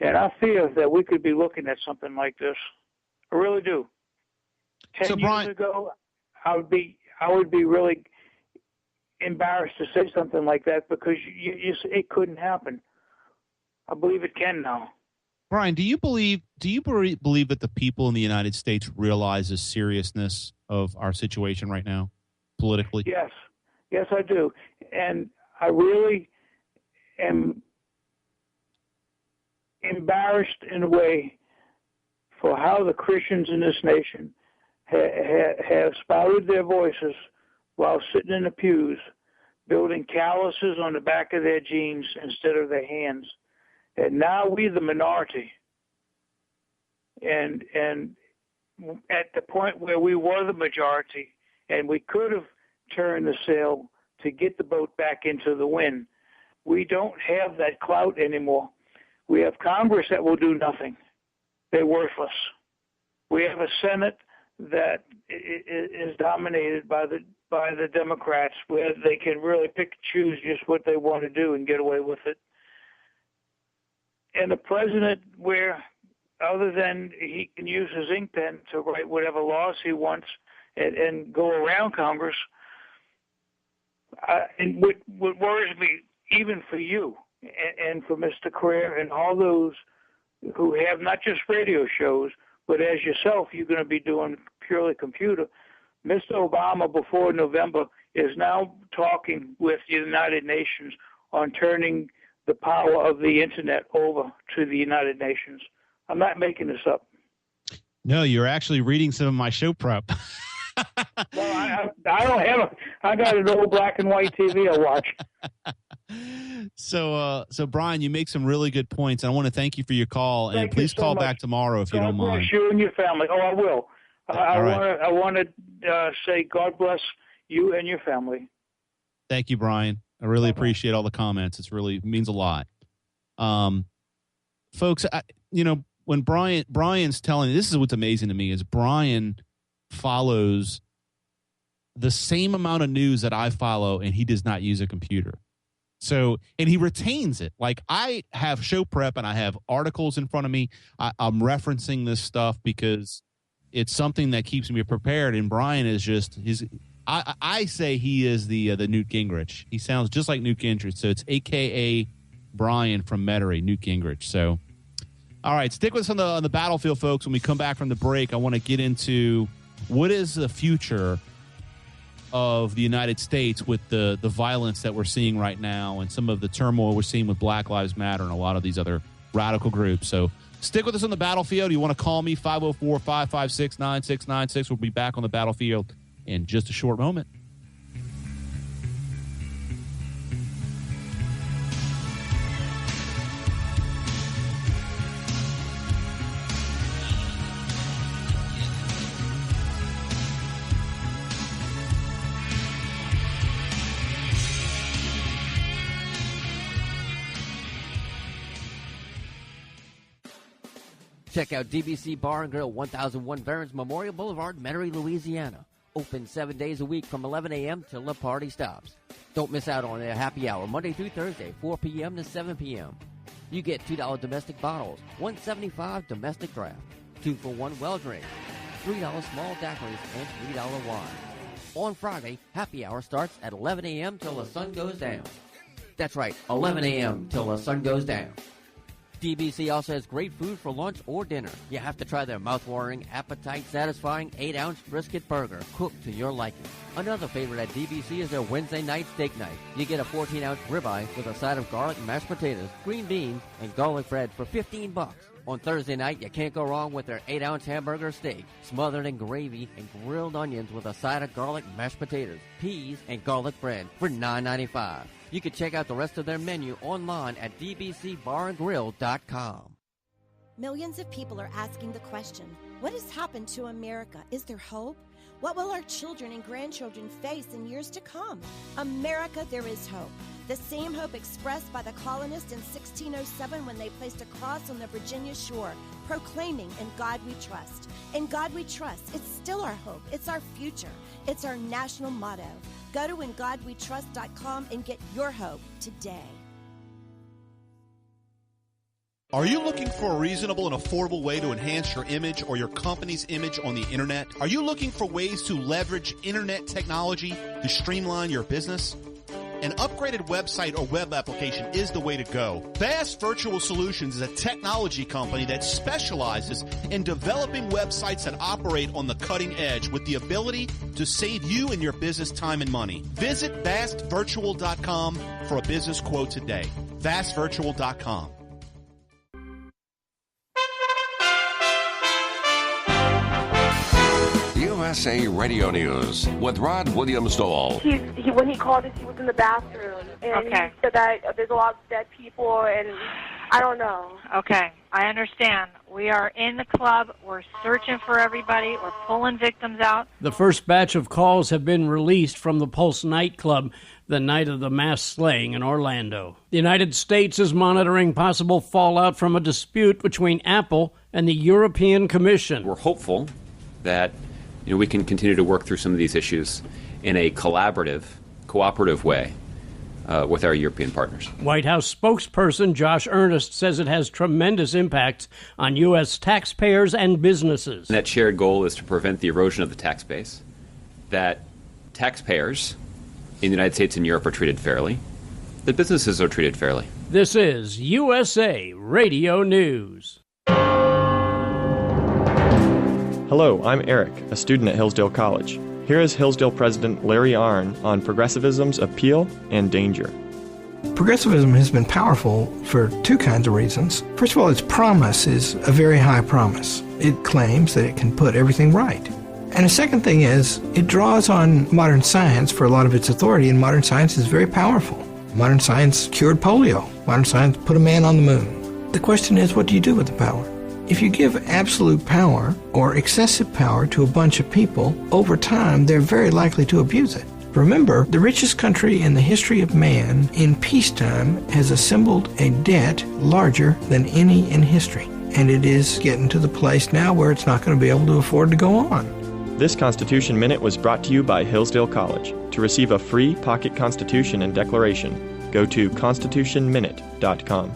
And I fear that we could be looking at something like this. I really do. 10 years ago, I would be really embarrassed to say something like that, because it couldn't happen. I believe it can now. Brian, do you believe that the people in the United States realize the seriousness of our situation right now, politically? Yes, I do. And I really am embarrassed in a way for how the Christians in this nation have spouted their voices while sitting in the pews, building calluses on the back of their jeans instead of their hands. And now we, the minority, and at the point where we were the majority, and we could have turned the sail to get the boat back into the wind, we don't have that clout anymore. We have Congress that will do nothing. They're worthless. We have a Senate that is dominated by the Democrats, where they can really pick and choose just what they want to do and get away with it. And the president, where other than he can use his ink pen to write whatever laws he wants and go around Congress, and what worries me, even for you and for Mr. Carrere and all those who have not just radio shows, but as yourself, you're going to be doing purely computer. Mr. Obama, before November, is now talking with the United Nations on turning the power of the Internet over to the United Nations. I'm not making this up. No, you're actually reading some of my show prep. Well, I don't have I got an old black and white TV I watch. So Brian, you make some really good points, and I want to thank you for your call. And please call back tomorrow if you don't mind. God bless you and your family. Oh, I will. I want to say God bless you and your family. Thank you, Brian. I really appreciate all the comments. It means a lot. Folks, when Brian's telling, this is what's amazing to me, is Brian follows the same amount of news that I follow, and he does not use a computer. So, and he retains it. Like, I have show prep and I have articles in front of me. I'm referencing this stuff because it's something that keeps me prepared. And Brian is just I say he is the Newt Gingrich. He sounds just like Newt Gingrich. So it's AKA Brian from Metairie, Newt Gingrich. So, all right, stick with us on the battlefield, folks. When we come back from the break, I want to get into what is the future of the United States with the violence that we're seeing right now and some of the turmoil we're seeing with Black Lives Matter and a lot of these other radical groups. So stick with us on the battlefield. You want to call me, 504-556-9696. We'll be back on the battlefield in just a short moment. Check out DBC Bar and Grill, 1001 Veterans Memorial Boulevard, Metairie, Louisiana. Open 7 days a week from 11 a.m. till the party stops. Don't miss out on their happy hour, Monday through Thursday, 4 p.m. to 7 p.m. You get $2 domestic bottles, $1.75 domestic draft, 2-for-1 well drink, $3 small daiquiris, and $3 wine. On Friday, happy hour starts at 11 a.m. till the sun goes down. That's right, 11 a.m. till the sun goes down. DBC also has great food for lunch or dinner. You have to try their mouth-watering, appetite-satisfying 8-ounce brisket burger, cooked to your liking. Another favorite at DBC is their Wednesday night steak night. You get a 14-ounce ribeye with a side of garlic mashed potatoes, green beans, and garlic bread for $15. On Thursday night, you can't go wrong with their 8-ounce hamburger steak, smothered in gravy and grilled onions with a side of garlic mashed potatoes, peas, and garlic bread for $9.95. You can check out the rest of their menu online at dbcbarandgrill.com. Millions of people are asking the question, what has happened to America? Is there hope? What will our children and grandchildren face in years to come? America, there is hope. The same hope expressed by the colonists in 1607 when they placed a cross on the Virginia shore, proclaiming, "In God we trust." In God we trust. It's still our hope. It's our future. It's our national motto. Go to ingodwetrust.com and get your hope today. Are you looking for a reasonable and affordable way to enhance your image or your company's image on the internet? Are you looking for ways to leverage internet technology to streamline your business? An upgraded website or web application is the way to go. Vast Virtual Solutions is a technology company that specializes in developing websites that operate on the cutting edge with the ability to save you and your business time and money. Visit vastvirtual.com for a business quote today. vastvirtual.com. USA Radio News with Rod Williams-Dole. When he called us, he was in the bathroom, and he said that there's a lot of dead people, and I don't know. Okay, I understand. We are in the club. We're searching for everybody. We're pulling victims out. The first batch of calls have been released from the Pulse nightclub the night of the mass slaying in Orlando. The United States is monitoring possible fallout from a dispute between Apple and the European Commission. We're hopeful that we can continue to work through some of these issues in a collaborative, cooperative way with our European partners. White House spokesperson Josh Earnest says it has tremendous impacts on U.S. taxpayers and businesses. And that shared goal is to prevent the erosion of the tax base, that taxpayers in the United States and Europe are treated fairly, that businesses are treated fairly. This is USA Radio News. Hello, I'm Eric, a student at Hillsdale College. Here is Hillsdale President Larry Arnn on progressivism's appeal and danger. Progressivism has been powerful for two kinds of reasons. First of all, its promise is a very high promise. It claims that it can put everything right. And the second thing is, it draws on modern science for a lot of its authority, and modern science is very powerful. Modern science cured polio. Modern science put a man on the moon. The question is, what do you do with the power? If you give absolute power or excessive power to a bunch of people, over time they're very likely to abuse it. Remember, the richest country in the history of man in peacetime has assembled a debt larger than any in history. And it is getting to the place now where it's not going to be able to afford to go on. This Constitution Minute was brought to you by Hillsdale College. To receive a free pocket Constitution and Declaration, go to constitutionminute.com.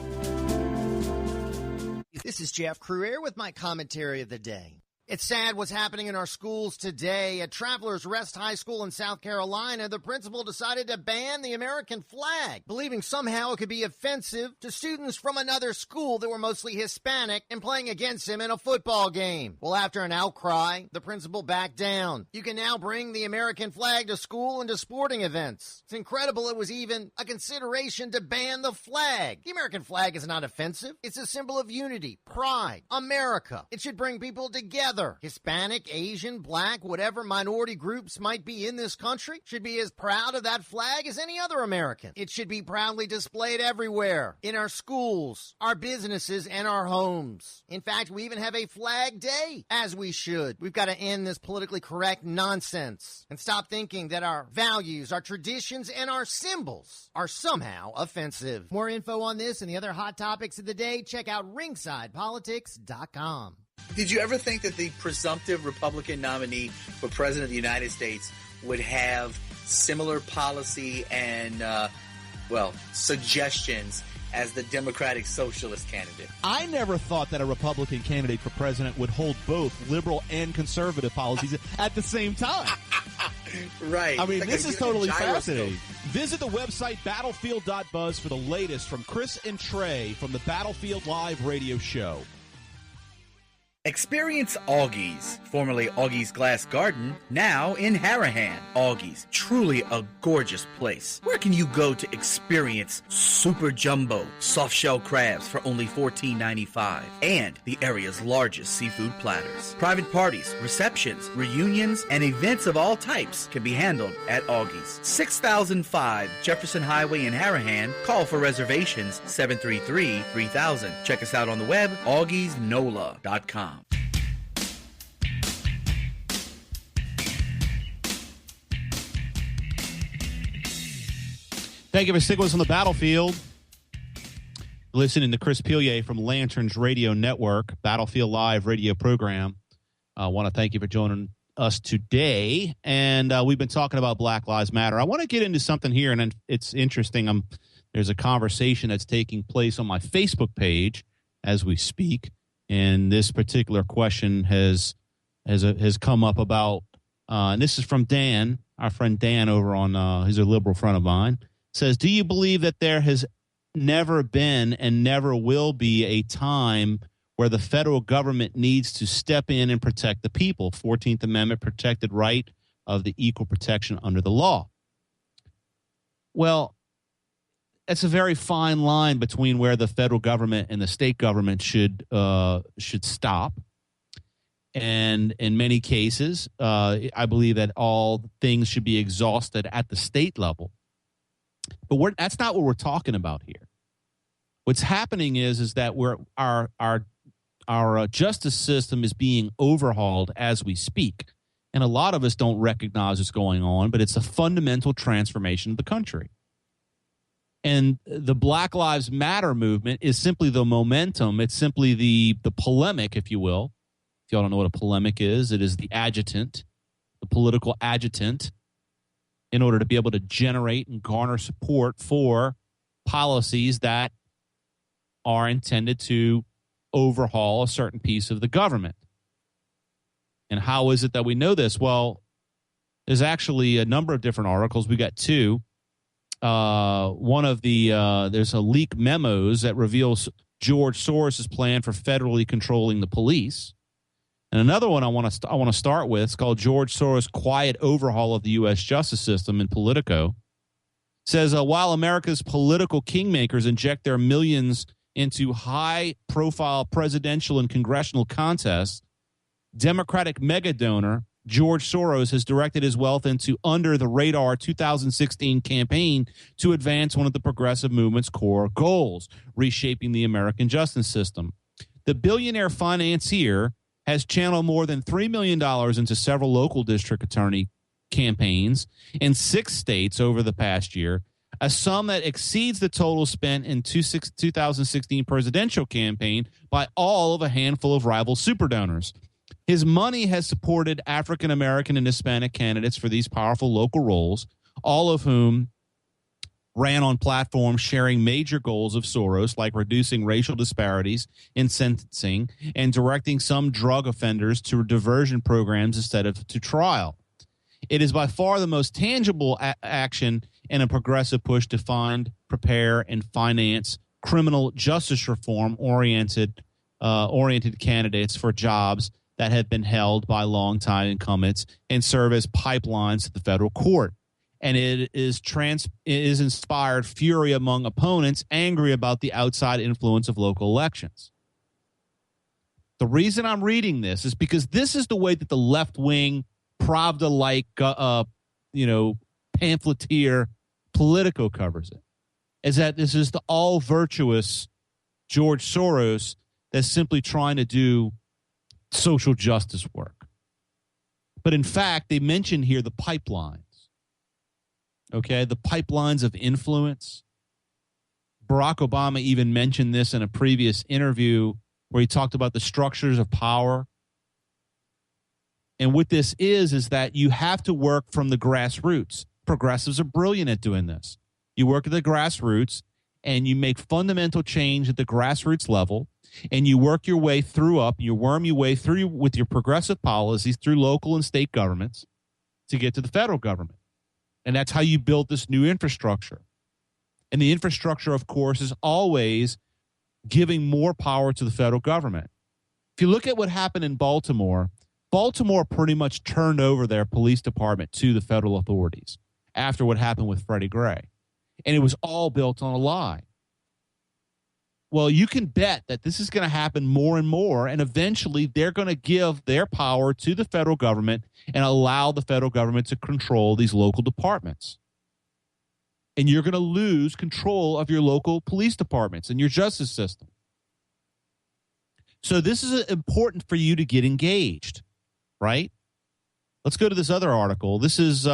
This is Jeff Cruier with my commentary of the day. It's sad what's happening in our schools today. At Travelers Rest High School in South Carolina, the principal decided to ban the American flag, believing somehow it could be offensive to students from another school that were mostly Hispanic and playing against him in a football game. Well, after an outcry, the principal backed down. You can now bring the American flag to school and to sporting events. It's incredible it was even a consideration to ban the flag. The American flag is not offensive. It's a symbol of unity, pride, America. It should bring people together. Hispanic, Asian, black, whatever minority groups might be in this country should be as proud of that flag as any other American. It should be proudly displayed everywhere, in our schools, our businesses, and our homes. In fact, we even have a flag day, as we should. We've got to end this politically correct nonsense and stop thinking that our values, our traditions, and our symbols are somehow offensive. More info on this and the other hot topics of the day, check out ringsidepolitics.com. Did you ever think that the presumptive Republican nominee for President of the United States would have similar policy and, suggestions as the Democratic Socialist candidate. I never thought that a Republican candidate for president would hold both liberal and conservative policies at the same time. Right. I mean, like this is totally gyroscope. fascinating. Visit the website battlefield.buzz for the latest from Chris and Trey from the Battlefield Live radio show. Experience Augie's, formerly Augie's Glass Garden, now in Harahan. Augie's, truly a gorgeous place. Where can you go to experience super jumbo soft-shell crabs for only $14.95 and the area's largest seafood platters? Private parties, receptions, reunions, and events of all types can be handled at Augie's. 6005 Jefferson Highway in Harahan. Call for reservations 733-3000. Check us out on the web, augiesnola.com. Thank you for sticking with us on the battlefield. Listening to Chris Pilier from Lanterns Radio Network, Battlefield Live radio program. I want to thank you for joining us today. And we've been talking about Black Lives Matter. I want to get into something here, and it's interesting. There's a conversation that's taking place on my Facebook page as we speak. And this particular question has come up about, and this is from Dan, our friend Dan over on, he's a liberal friend of mine, says, do you believe that there has never been and never will be a time where the federal government needs to step in and protect the people? 14th Amendment protected right of the equal protection under the law. Well, it's a very fine line between where the federal government and the state government should stop. And in many cases, I believe that all things should be exhausted at the state level. But that's not what we're talking about here. What's happening is that our justice system is being overhauled as we speak. And a lot of us don't recognize what's going on, but it's a fundamental transformation of the country. And the Black Lives Matter movement is simply the momentum. It's simply the polemic, if you will. If y'all don't know what a polemic is, it is the adjutant, the political adjutant, in order to be able to generate and garner support for policies that are intended to overhaul a certain piece of the government. And how is it that we know this? Well, there's actually a number of different articles. We got two. One of there's a leak memos that reveals George Soros' plan for federally controlling the police. And another one I want to start with is called George Soros' Quiet Overhaul of the U.S. Justice System in Politico. It says, while America's political kingmakers inject their millions into high-profile presidential and congressional contests, Democratic mega donor George Soros has directed his wealth into under-the-radar 2016 campaign to advance one of the progressive movement's core goals, reshaping the American justice system. The billionaire financier has channeled more than $3 million into several local district attorney campaigns in 6 states over the past year, a sum that exceeds the total spent in 2016 presidential campaign by all of a handful of rival super donors. His money has supported African American and Hispanic candidates for these powerful local roles, all of whom ran on platforms sharing major goals of Soros, like reducing racial disparities in sentencing and directing some drug offenders to diversion programs instead of to trial. It is by far the most tangible action in a progressive push to find, prepare, and finance criminal justice reform-oriented candidates for jobs that have been held by longtime incumbents and serve as pipelines to the federal court. And it is inspired fury among opponents angry about the outside influence of local elections. The reason I'm reading this is because this is the way that the left-wing, Pravda-like, pamphleteer Politico covers it, is that this is the all-virtuous George Soros that's simply trying to do social justice work. But in fact, they mention here the pipelines. Okay, the pipelines of influence. Barack Obama even mentioned this in a previous interview where he talked about the structures of power. And what this is that you have to work from the grassroots. Progressives are brilliant at doing this. You work at the grassroots and you make fundamental change at the grassroots level, and you work your way you worm your way through with your progressive policies through local and state governments to get to the federal government. And that's how you build this new infrastructure. And the infrastructure, of course, is always giving more power to the federal government. If you look at what happened in Baltimore, Baltimore pretty much turned over their police department to the federal authorities after what happened with Freddie Gray. And it was all built on a lie. Well, you can bet that this is going to happen more and more, and eventually they're going to give their power to the federal government and allow the federal government to control these local departments. And you're going to lose control of your local police departments and your justice system. So this is important for you to get engaged, right? Let's go to this other article. This is,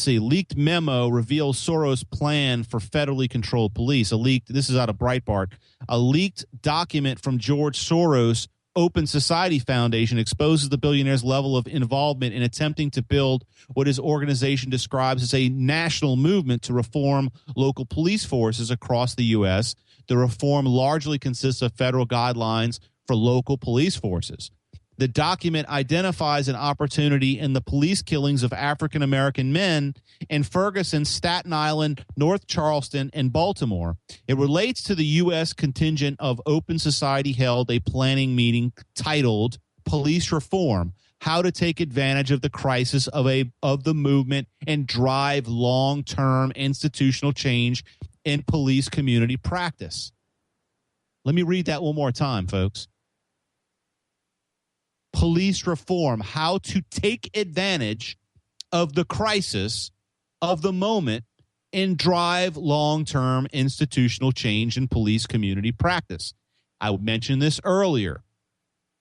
leaked memo reveals Soros' plan for federally controlled police. This is out of Breitbart. A leaked document from George Soros' Open Society Foundation exposes the billionaire's level of involvement in attempting to build what his organization describes as a national movement to reform local police forces across the U.S. The reform largely consists of federal guidelines for local police forces. The document identifies an opportunity in the police killings of African-American men in Ferguson, Staten Island, North Charleston, and Baltimore. It relates to the U.S. contingent of Open Society held a planning meeting titled Police Reform, How to Take Advantage of the Crisis of the Movement and Drive Long-Term Institutional Change in Police Community Practice. Let me read that one more time, folks. Police reform, how to take advantage of the crisis of the moment and drive long-term institutional change in police community practice. I mentioned this earlier.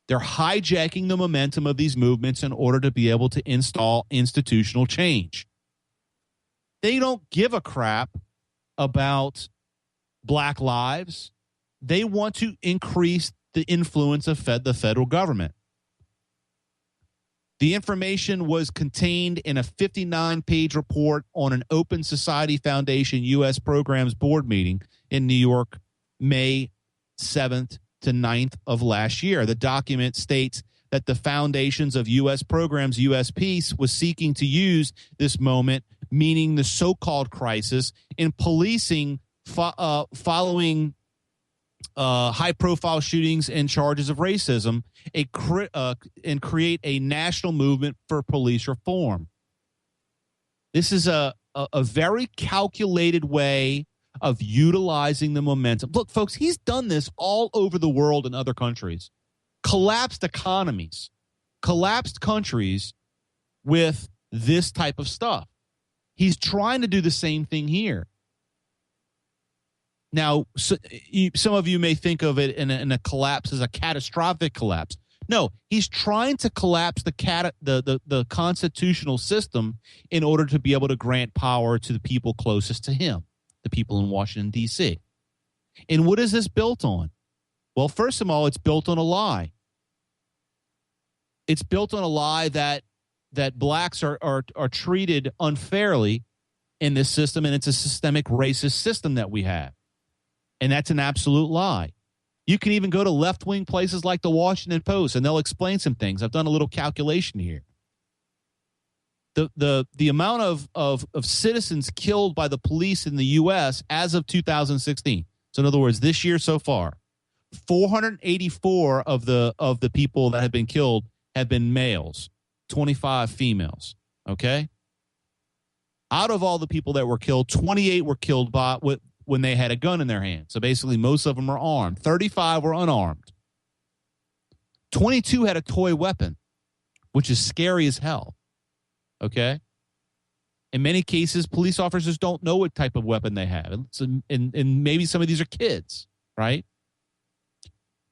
They're hijacking the momentum of these movements in order to be able to install institutional change. They don't give a crap about black lives. They want to increase the influence of the federal government. The information was contained in a 59-page report on an Open Society Foundation U.S. Programs Board meeting in New York, May 7th to 9th of last year. The document states that the foundations of U.S. Programs, USP, was seeking to use this moment, meaning the so-called crisis, in policing following high-profile shootings and charges of racism, and create a national movement for police reform. This is a very calculated way of utilizing the momentum. Look, folks, he's done this all over the world in other countries. Collapsed economies, collapsed countries with this type of stuff. He's trying to do the same thing here. Now, some of you may think of it in a collapse as a catastrophic collapse. No, he's trying to collapse the constitutional system in order to be able to grant power to the people closest to him, the people in Washington, D.C. And what is this built on? Well, first of all, it's built on a lie. It's built on a lie that blacks are treated unfairly in this system, and it's a systemic racist system that we have. And that's an absolute lie. You can even go to left-wing places like the Washington Post, and they'll explain some things. I've done a little calculation here. The amount of citizens killed by the police in the U.S. as of 2016. So in other words, this year so far, 484 of the people that have been killed have been males, 25 females. Okay. Out of all the people that were killed, 28 were killed when they had a gun in their hand. So basically, most of them are armed. 35 were unarmed. 22 had a toy weapon, which is scary as hell. Okay? In many cases, police officers don't know what type of weapon they have. And maybe some of these are kids, right?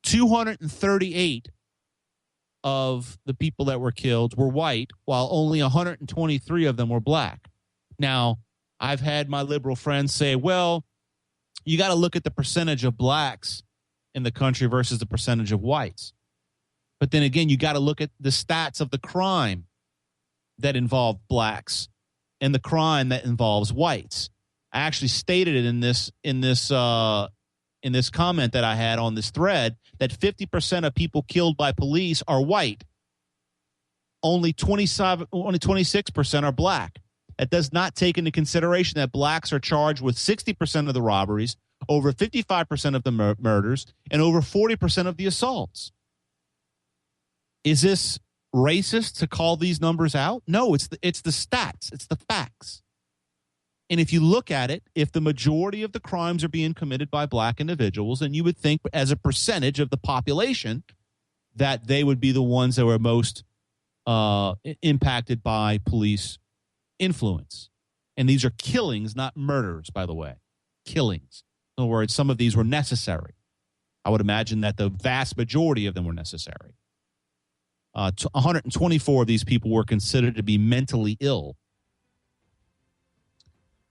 238 of the people that were killed were white, while only 123 of them were black. Now, I've had my liberal friends say, well, you got to look at the percentage of blacks in the country versus the percentage of whites. But then again, you got to look at the stats of the crime that involved blacks and the crime that involves whites. I actually stated it in this comment that I had on this thread that 50% of people killed by police are white. Only 26% are black. That does not take into consideration that blacks are charged with 60% of the robberies, over 55% of the murders, and over 40% of the assaults. Is this racist to call these numbers out? No, it's the stats. It's the facts. And if you look at it, if the majority of the crimes are being committed by black individuals, then you would think as a percentage of the population that they would be the ones that were most impacted by police influence. And these are killings, not murders, by the way. Killings. In other words, some of these were necessary. I would imagine that the vast majority of them were necessary. 124 of these people were considered to be mentally ill.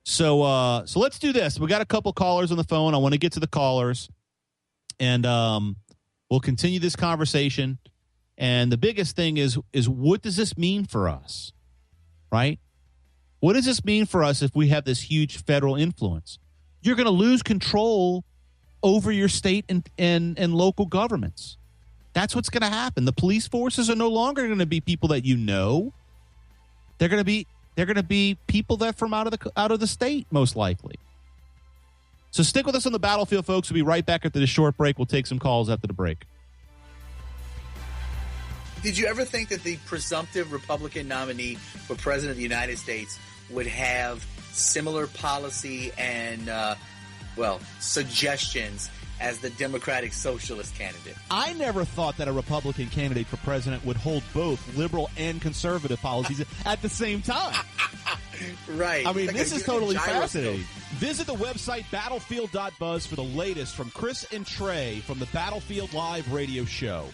So let's do this. We got a couple callers on the phone. I want to get to the callers, and we'll continue this conversation. And the biggest thing is what does this mean for us, right? What does this mean for us if we have this huge federal influence? You're going to lose control over your state and local governments. That's what's going to happen. The police forces are no longer going to be people that you know. They're going to be people that are from out of the state, most likely. So stick with us on the battlefield, folks. We'll be right back after this short break. We'll take some calls after the break. Did you ever think that the presumptive Republican nominee for president of the United States would have similar policy and, suggestions as the Democratic Socialist candidate? I never thought that a Republican candidate for president would hold both liberal and conservative policies at the same time. Right. I mean, like this is totally fascinating. Visit the website battlefield.buzz for the latest from Chris and Trey from the Battlefield Live radio show.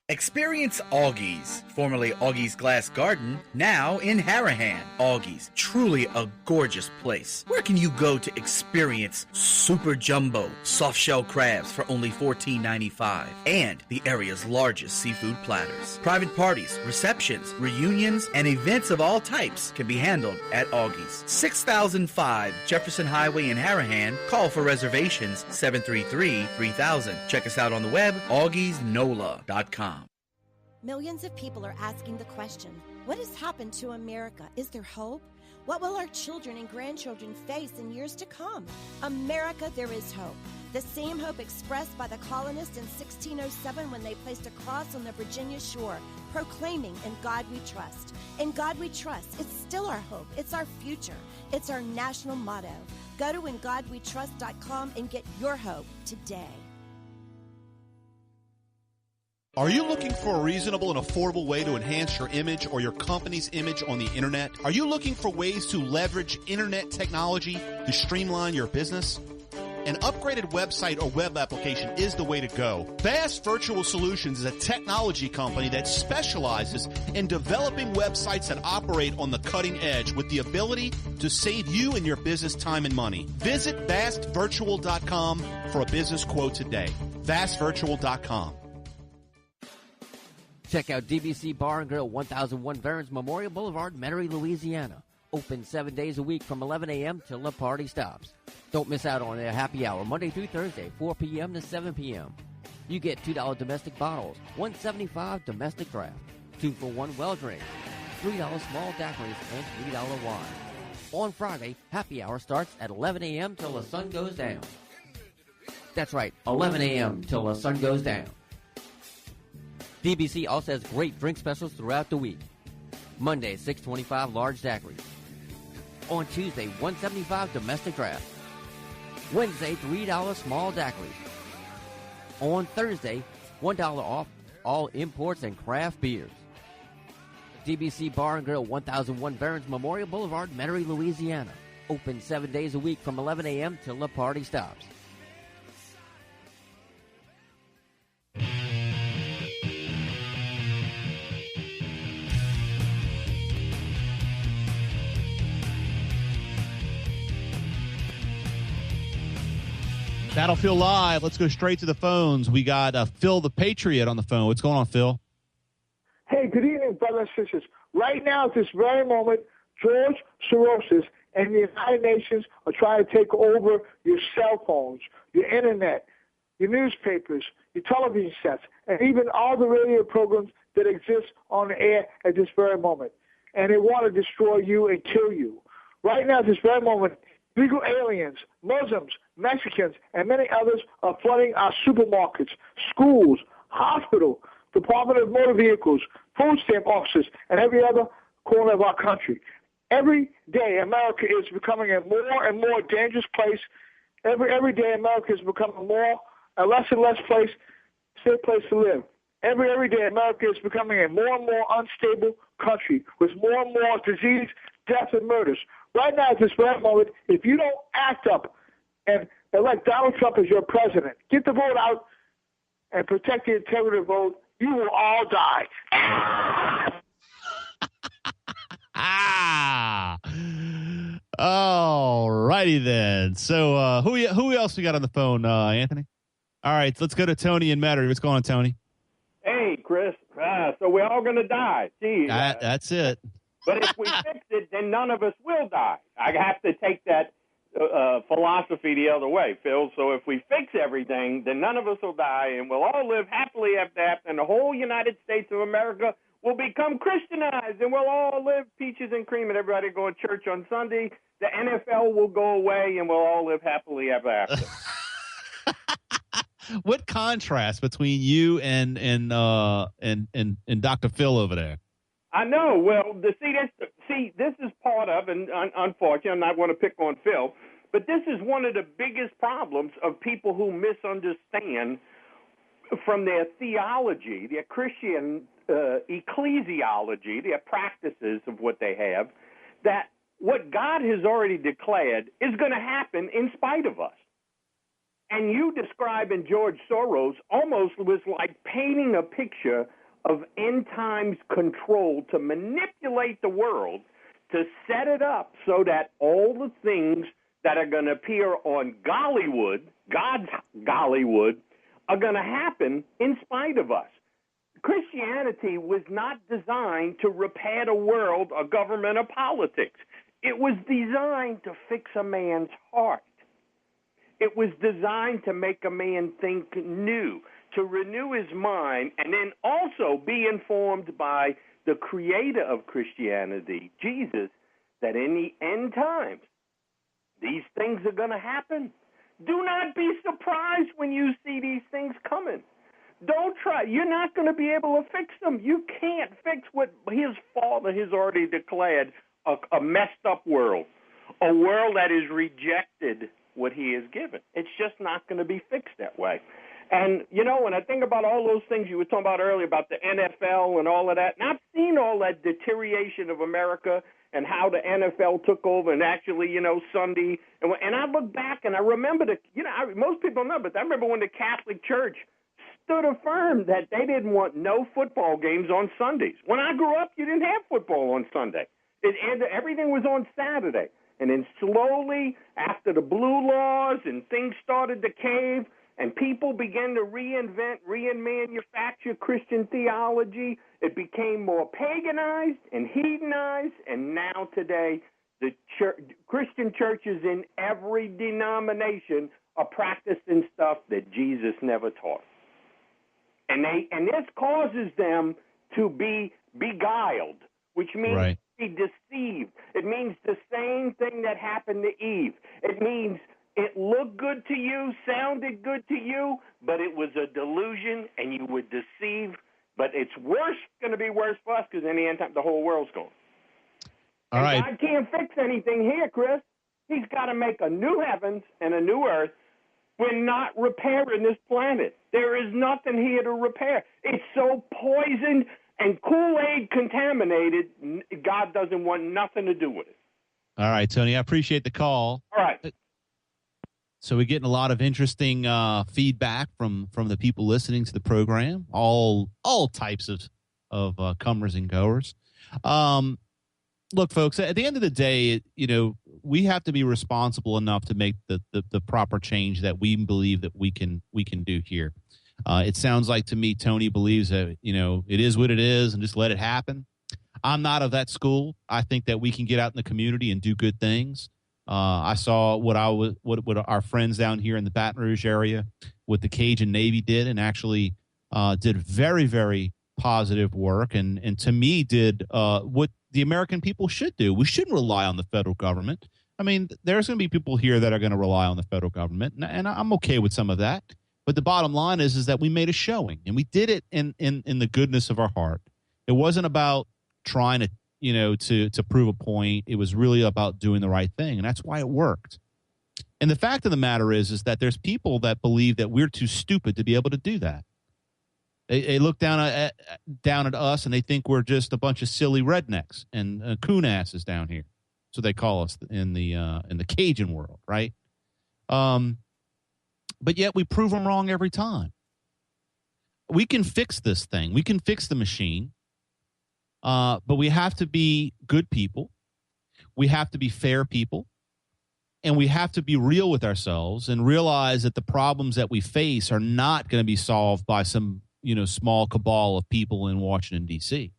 Experience Augie's, formerly Augie's Glass Garden, now in Harahan. Augie's, truly a gorgeous place. Where can you go to experience super jumbo soft-shell crabs for only $14.95 and the area's largest seafood platters? Private parties, receptions, reunions, and events of all types can be handled at Augie's. 6005 Jefferson Highway in Harahan. Call for reservations 733-3000. Check us out on the web, augiesnola.com. Millions of people are asking the question, what has happened to America? Is there hope? What will our children and grandchildren face in years to come? America, there is hope. The same hope expressed by the colonists in 1607 when they placed a cross on the Virginia shore, proclaiming, "In God we trust." In God we trust. It's still our hope. It's our future. It's our national motto. Go to ingodwetrust.com and get your hope today. Are you looking for a reasonable and affordable way to enhance your image or your company's image on the internet? Are you looking for ways to leverage internet technology to streamline your business? An upgraded website or web application is the way to go. Vast Virtual Solutions is a technology company that specializes in developing websites that operate on the cutting edge with the ability to save you and your business time and money. Visit vastvirtual.com for a business quote today. vastvirtual.com. Check out DBC Bar and Grill, 1001 Veterans Memorial Boulevard, Metairie, Louisiana. Open 7 days a week from 11 a.m. till the party stops. Don't miss out on their happy hour, Monday through Thursday, 4 p.m. to 7 p.m. You get $2 domestic bottles, $1.75 domestic draft, 2-for-1 well drinks, $3 small daiquiris, and $3 wine. On Friday, happy hour starts at 11 a.m. till the sun goes down. That's right, 11 a.m. till the sun goes down. DBC also has great drink specials throughout the week. Monday, $6.25 large daiquiris. On Tuesday, $1.75 domestic draft. Wednesday, $3 small daiquiris. On Thursday, $1 off all imports and craft beers. DBC Bar and Grill, 1001 Veterans Memorial Boulevard, Metairie, Louisiana. Open 7 days a week from 11 a.m. till the party stops. Battlefield Live. Let's go straight to the phones. We got Phil the Patriot on the phone. What's going on, Phil? Hey, good evening, brothers and sisters. Right now, at this very moment, George Soros and the United Nations are trying to take over your cell phones, your internet, your newspapers, your television sets, and even all the radio programs that exist on the air at this very moment. And they want to destroy you and kill you. Right now, at this very moment, illegal aliens, Muslims, Mexicans, and many others are flooding our supermarkets, schools, hospitals, Department of Motor Vehicles, food stamp offices, and every other corner of our country. Every day, America is becoming a more and more dangerous place. Every day, America is becoming a less and less safe place to live. Every day, America is becoming a more and more unstable country with more and more disease, death, and murders. Right now, at this very moment, if you don't act up and elect Donald Trump as your president, get the vote out and protect the integrity of the vote, you will all die. All righty then. So who else we got on the phone, Anthony? All right, let's go to Tony and Metairie. What's going on, Tony? Hey, Chris. So we're all going to die. Gee, that's it. But if we fix it, then none of us will die. I have to take that philosophy the other way, Phil. So if we fix everything, then none of us will die, and we'll all live happily ever after, and the whole United States of America will become Christianized, and we'll all live peaches and cream, and everybody go to church on Sunday. The NFL will go away, and we'll all live happily ever after. What contrast between you and Dr. Phil over there? I know. Well, this is part of, and unfortunately, I'm not going to pick on Phil, but this is one of the biggest problems of people who misunderstand from their theology, their Christian ecclesiology, their practices of what they have, that what God has already declared is going to happen in spite of us. And you describing George Soros almost was like painting a picture of end times control to manipulate the world, to set it up so that all the things that are going to appear on Gollywood, God's Gollywood, are going to happen in spite of us. Christianity was not designed to repair the world or government or politics. It was designed to fix a man's heart. It was designed to make a man think new, to renew his mind, and then also be informed by the creator of Christianity, Jesus, that in the end times, these things are going to happen. Do not be surprised when you see these things coming. Don't try. You're not going to be able to fix them. You can't fix what his Father has already declared, a messed up world, a world that has rejected what he has given. It's just not going to be fixed that way. And, you know, when I think about all those things you were talking about earlier about the NFL and all of that, and I've seen all that deterioration of America and how the NFL took over and actually, you know, Sunday. And I look back and I remember most people know, but I remember when the Catholic Church stood firm that they didn't want no football games on Sundays. When I grew up, you didn't have football on Sunday. Everything was on Saturday. And then slowly, after the blue laws and things started to cave, and people began to reinvent, remanufacture Christian theology, it became more paganized and heathenized, and now today, the Christian churches in every denomination are practicing stuff that Jesus never taught. And this causes them to be beguiled, which means be deceived. It means the same thing that happened to Eve. It means it looked good to you, sounded good to you, but it was a delusion and you were deceived. But it's going to be worse for us because in the end time, the whole world's going. All right. God can't fix anything here, Chris. He's got to make a new heavens and a new earth. We're not repairing this planet. There is nothing here to repair. It's so poisoned and Kool-Aid contaminated, God doesn't want nothing to do with it. All right, Tony, I appreciate the call. All right. So we're getting a lot of interesting feedback from the people listening to the program, all types of comers and goers. look, folks, at the end of the day, we have to be responsible enough to make the proper change that we believe that we can do here. It sounds like to me Tony believes that, it is what it is and just let it happen. I'm not of that school. I think that we can get out in the community and do good things. I saw what our friends down here in the Baton Rouge area with the Cajun Navy did, and actually did very, very positive work, and to me did what the American people should do. We shouldn't rely on the federal government. I mean, there's going to be people here that are going to rely on the federal government, and I'm okay with some of that. But the bottom line is that we made a showing, and we did it in the goodness of our heart. It wasn't about trying to prove a point. It was really about doing the right thing, and that's why it worked. And the fact of the matter is that there's people that believe that we're too stupid to be able to do that. They look down at us and they think we're just a bunch of silly rednecks and coon asses down here. So they call us in the Cajun world, right? But yet we prove them wrong every time. We can fix this thing. We can fix the machine. But we have to be good people. We have to be fair people. And we have to be real with ourselves and realize that the problems that we face are not going to be solved by some, small cabal of people in Washington, D.C.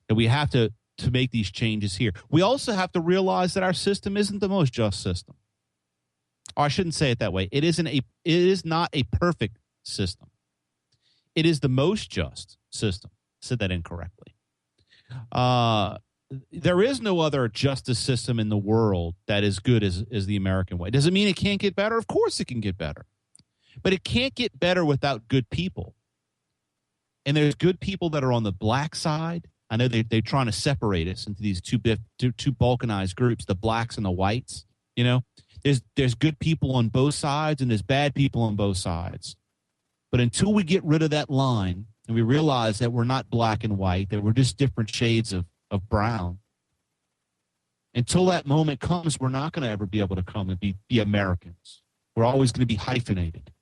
That we have to make these changes here. We also have to realize that our system isn't the most just system. Or I shouldn't say it that way. It is not a perfect system. It is the most just system. I said that incorrectly. There is no other justice system in the world that is good as the American way. Does it mean it can't get better? Of course it can get better. But it can't get better without good people. And there's good people that are on the black side. I know they're trying to separate us into these two balkanized groups, the blacks and the whites. There's good people on both sides and there's bad people on both sides. But until we get rid of that line and we realize that we're not black and white, that we're just different shades of brown, until that moment comes, we're not going to ever be able to come and be Americans. We're always going to be hyphenated.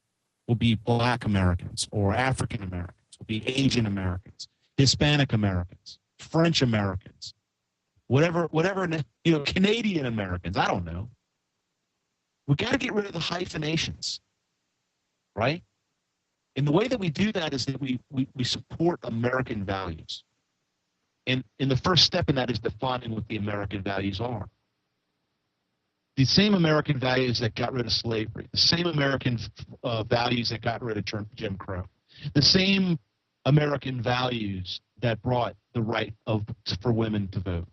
We'll be black Americans or African Americans. We'll be Asian Americans, Hispanic Americans, French Americans, whatever, Canadian Americans. I don't know. We got to get rid of the hyphenations, right? And the way that we do that is that we support American values. And the first step in that is defining what the American values are. The same American values that got rid of slavery, the same American values that got rid of Jim Crow, the same American values that brought the right for women to vote,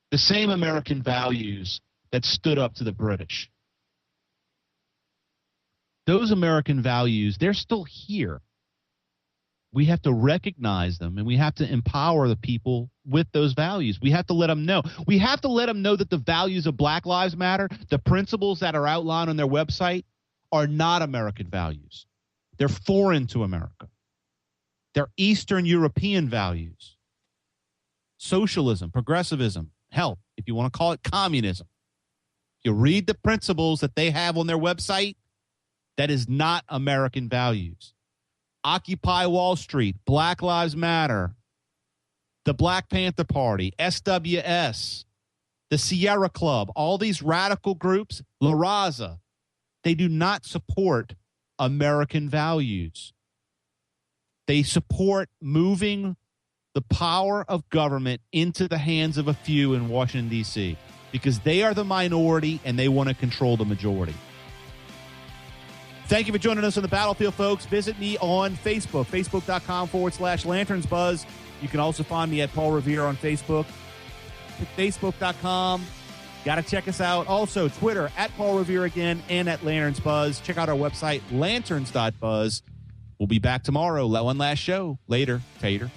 the same American values that stood up to the British. Those American values, they're still here. We have to recognize them, and we have to empower the people with those values. We have to let them know. We have to let them know that the values of Black Lives Matter, the principles that are outlined on their website, are not American values. They're foreign to America. They're Eastern European values. Socialism, progressivism, hell, if you want to call it communism. If you read the principles that they have on their website, that is not American values. Occupy Wall Street, Black Lives Matter, the Black Panther Party, SWS, the Sierra Club, all these radical groups, La Raza, they do not support American values. They support moving the power of government into the hands of a few in Washington, D.C., because they are the minority and they want to control the majority. Thank you for joining us on the battlefield, folks. Visit me on Facebook, facebook.com/LanternsBuzz. You can also find me at Paul Revere on Facebook, facebook.com. Got to check us out. Also, Twitter, at Paul Revere again, and at LanternsBuzz. Check out our website, lanterns.buzz. We'll be back tomorrow. One last show. Later, Tater.